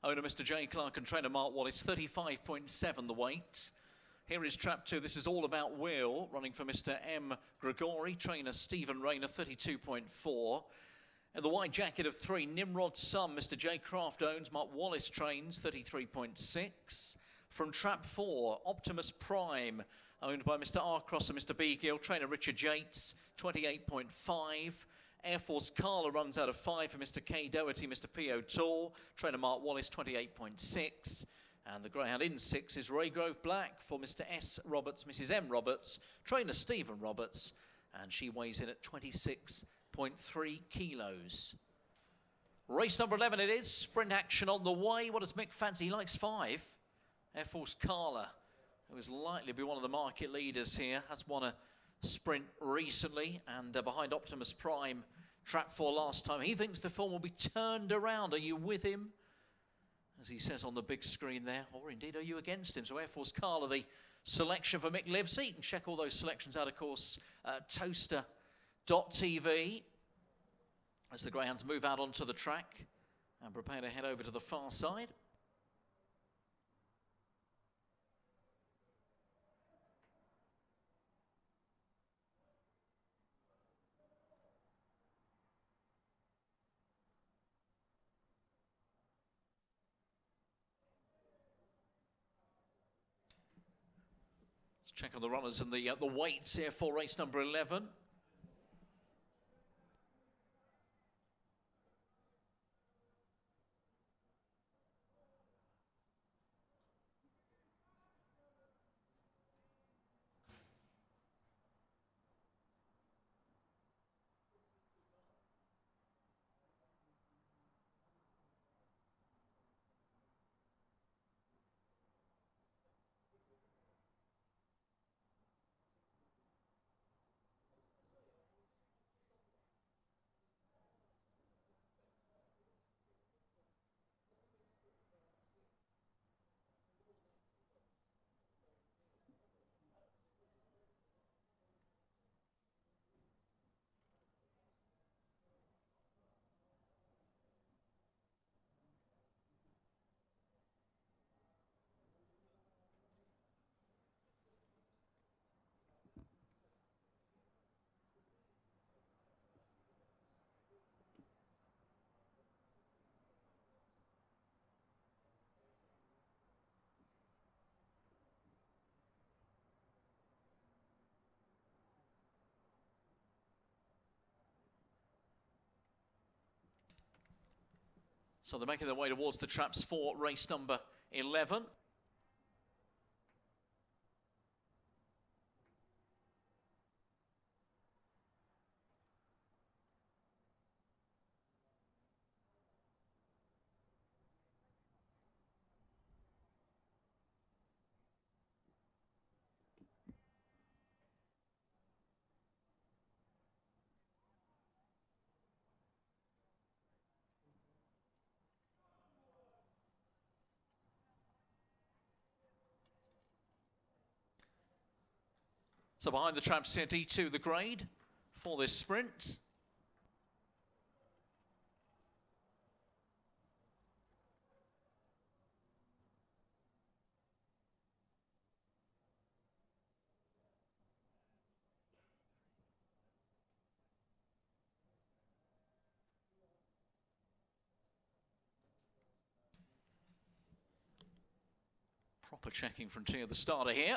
Owner Mr. J. Clark and trainer Mark Wallace, 35.7 the weight. Here is Trap 2. This is All About Will, running for Mr. M. Gregory. Trainer Stephen Rayner, 32.4. And the white jacket of 3, Nimrod's Son, Mr. J. Craft owns. Mark Wallace trains, 33.6. From Trap 4, Optimus Prime, owned by Mr. R. Cross and Mr. B. Gill. Trainer Richard Yates, 28.5. Air Force Carla runs out of 5 for Mr. K. Doherty, Mr. P. O'Toole. Trainer Mark Wallace, 28.6. And the greyhound in 6 is Raygrove Black for Mr. S. Roberts, Mrs. M. Roberts. Trainer Stephen Roberts. And she weighs in at 26.3 kilos. Race number 11 it is. Sprint action on the way. What does Mick fancy? He likes 5. Air Force Carla, who is likely to be one of the market leaders here, has won a sprint recently, and behind Optimus Prime, Trap 4 last time. He thinks the form will be turned around. Are you with him? As he says on the big screen there, or indeed are you against him? So Air Force Carla, the selection for Mick Lives. You can check all those selections out, of course, at Towcester.tv as the greyhounds move out onto the track and prepare to head over to the far side. Check on the runners and the weights here for race number 11. So they're making their way towards the traps for race number 11. So behind the traps here, D2, the grade for this sprint. Proper checking from Tia, the starter here.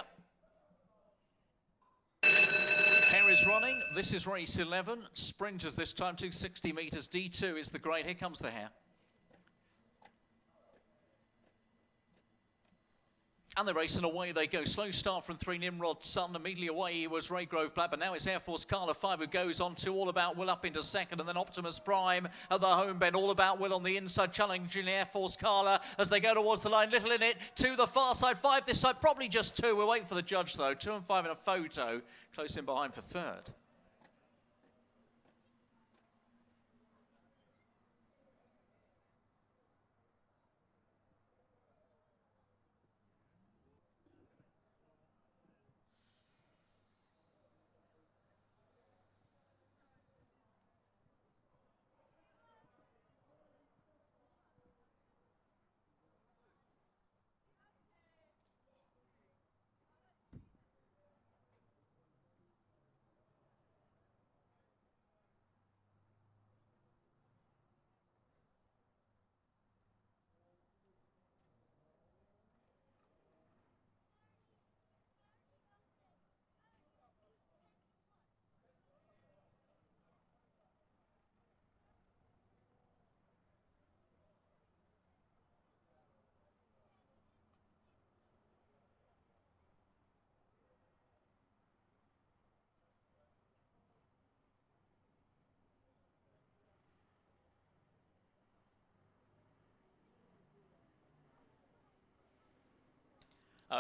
Hare is running. This is race 11. Sprinters this time, 260 metres. D2 is the grade. Here comes the Hare. And they're racing away they go. Slow start from 3, Nimrod's Son. Immediately away was Raygrove Black, but now it's Air Force Carla 5 who goes on to All About Will up into second, and then Optimus Prime at the home bend. All About Will on the inside, challenging Air Force Carla as they go towards the line. Little in it to the far side. 5 this side, probably just 2. We'll wait for the judge though. 2 and 5 in a photo. Close in behind for third.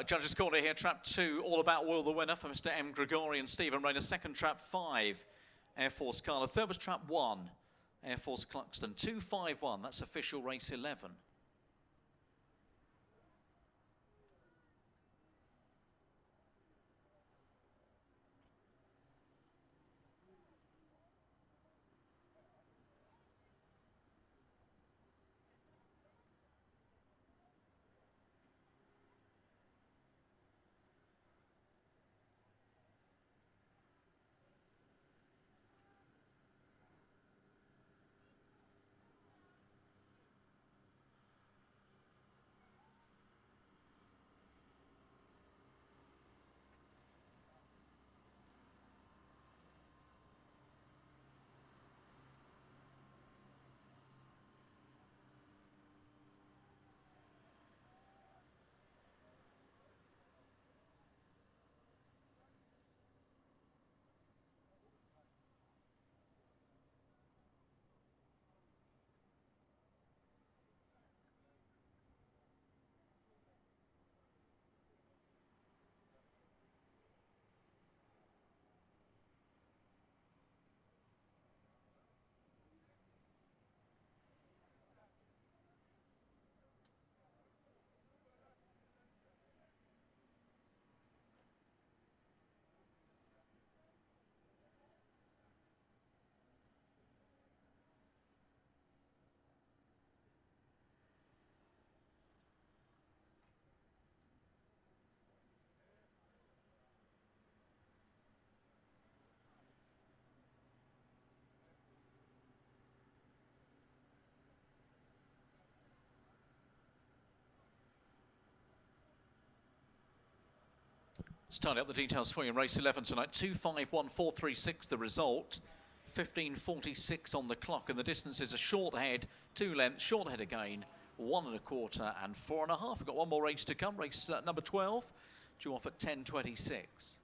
Judges' corner here, trap 2, All About Will, the winner for Mr. M. Gregory and Stephen Rayner. Second, trap 5, Air Force Carla. Third was trap 1, Air Force Cluxton. 2-5-1, that's official race 11. Starting up the details for you in race 11 tonight. 2-5-1-4-3-6 the result. 15:46 on the clock, and the distance is a short head, 2 lengths, short head again, 1 1/4 and 4 1/2. We've got one more race to come, race number 12, due off at 10:26.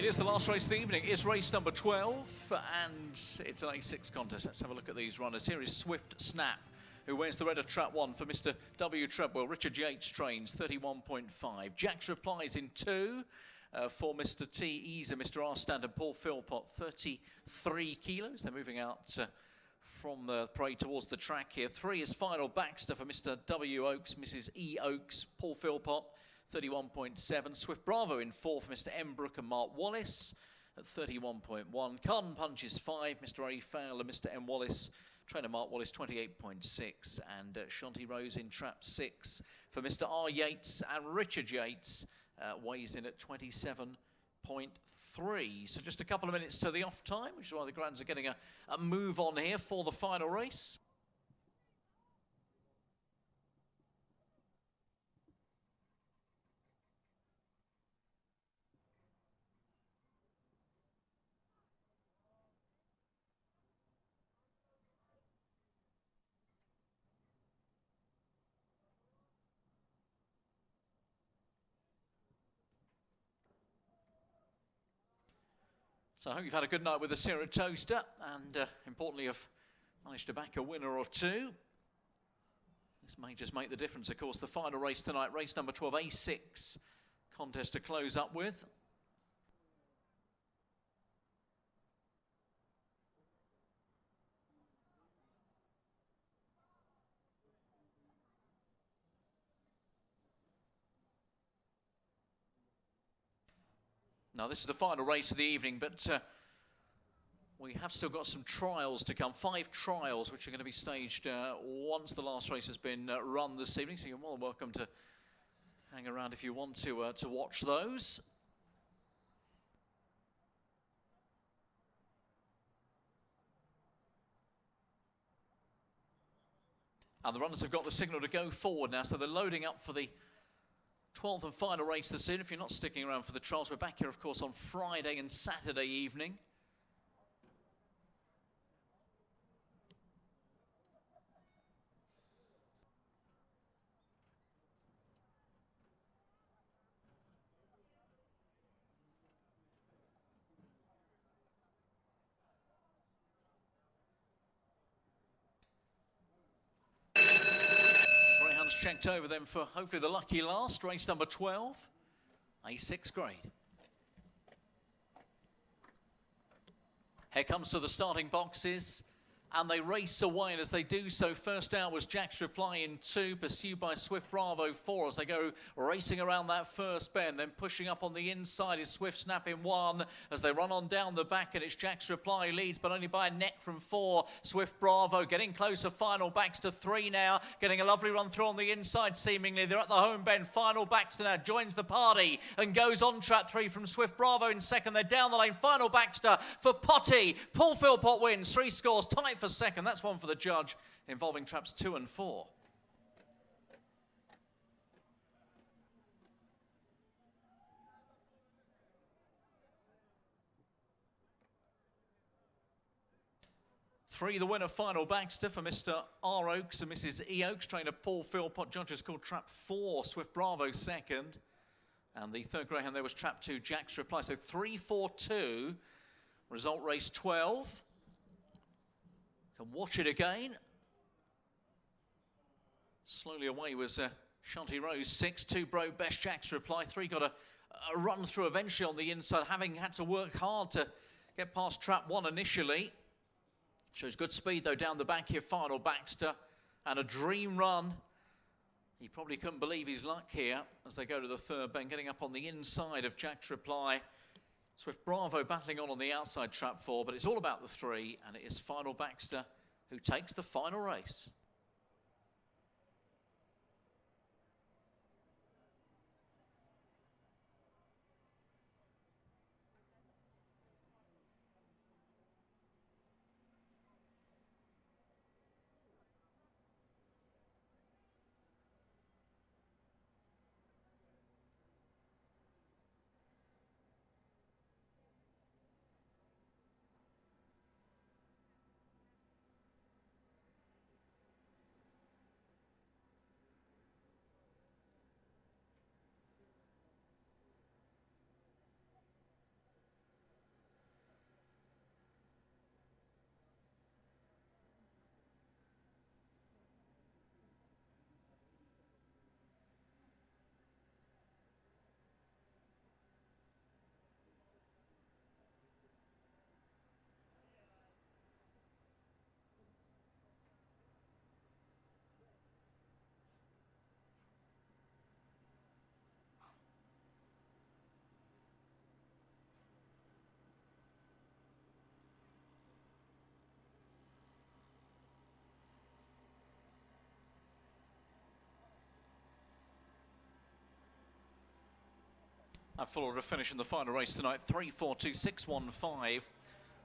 It is the last race of the evening. It's race number 12, and it's an A6 contest. Let's have a look at these runners. Here is Swift Snap, who wears the red of trap 1 for Mr. W. Treadwell. Richard Yates trains 31.5. Jack's replies in 2 for Mr. T. Easer, Mr. R. Stand and Paul Philpott, 33 kilos. They're moving out from the parade towards the track here. 3 is Final Baxter for Mr. W. Oakes, Mrs. E. Oakes, Paul Philpott, 31.7. Swift Bravo in 4 for Mr. M. Brook and Mark Wallace at 31.1. Carden Punch is 5, Mr. A. Fowler, Mr. M. Wallace, trainer Mark Wallace, 28.6. And Shanti Rose in trap 6 for Mr. R. Yates, and Richard Yates weighs in at 27.3. So just a couple of minutes to the off time, which is why the Grands are getting a move on here for the final race. So I hope you've had a good night with us here at Towcester, and importantly have managed to back a winner or two. This may just make the difference. Of course, the final race tonight, race number 12, A6 contest to close up with. Now, this is the final race of the evening, but we have still got some trials to come. 5 trials, which are going to be staged once the last race has been run this evening. So you're more than welcome to hang around if you want to watch those. And the runners have got the signal to go forward now, so they're loading up for the 12th and final race this evening. If you're not sticking around for the trials, we're back here, of course, on Friday and Saturday evening. Checked over then for hopefully the lucky last, race number 12, A6 grade. Here comes to the starting boxes, and they race away, and as they do so, first out was Jack's Reply in 2, pursued by Swift Bravo 4 as they go racing around that first bend. Then pushing up on the inside is Swift Snap in 1 as they run on down the back, and it's Jack's Reply leads, but only by a neck from 4. Swift Bravo getting closer. Final Baxter 3 now, getting a lovely run through on the inside seemingly. They're at the home bend. Final Baxter now joins the party and goes on track 3 from Swift Bravo in second. They're down the lane. Final Baxter for Potty. Paul Philpott wins. 3 scores tight for second. That's one for the judge, involving traps 2 and 4. Three, the winner, Final Baxter for Mr. R. Oakes and Mrs. E. Oakes. Trainer Paul Philpott. Judges called trap 4, Swift Bravo second. And the third greyhound there was trap 2, Jack's Reply. So 3-4-2. Result race 12. Can watch it again. Slowly away was Shanti Rose. 6-2 broke best, Jack's Reply. 3 got a run through eventually on the inside, having had to work hard to get past trap 1 initially. Shows good speed though down the back here, Final Baxter. And a dream run. He probably couldn't believe his luck here as they go to the third bend, getting up on the inside of Jack's Reply. Swift Bravo battling on the outside trap 4, but it's all about the 3, and it is Final Baxter who takes the final race. A full order finish in the final race tonight, 3:42.615.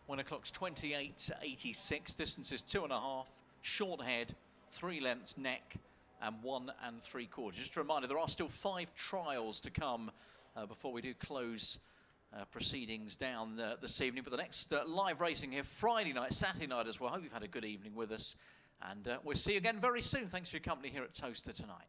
Winner clock's 28.86. Distance is 2.5. Short head, 3 lengths neck, and 1 3/4. Just a reminder, there are still 5 trials to come before we do close proceedings down this evening. But the next live racing here Friday night, Saturday night as well. Hope you've had a good evening with us, and we'll see you again very soon. Thanks for your company here at Towcester tonight.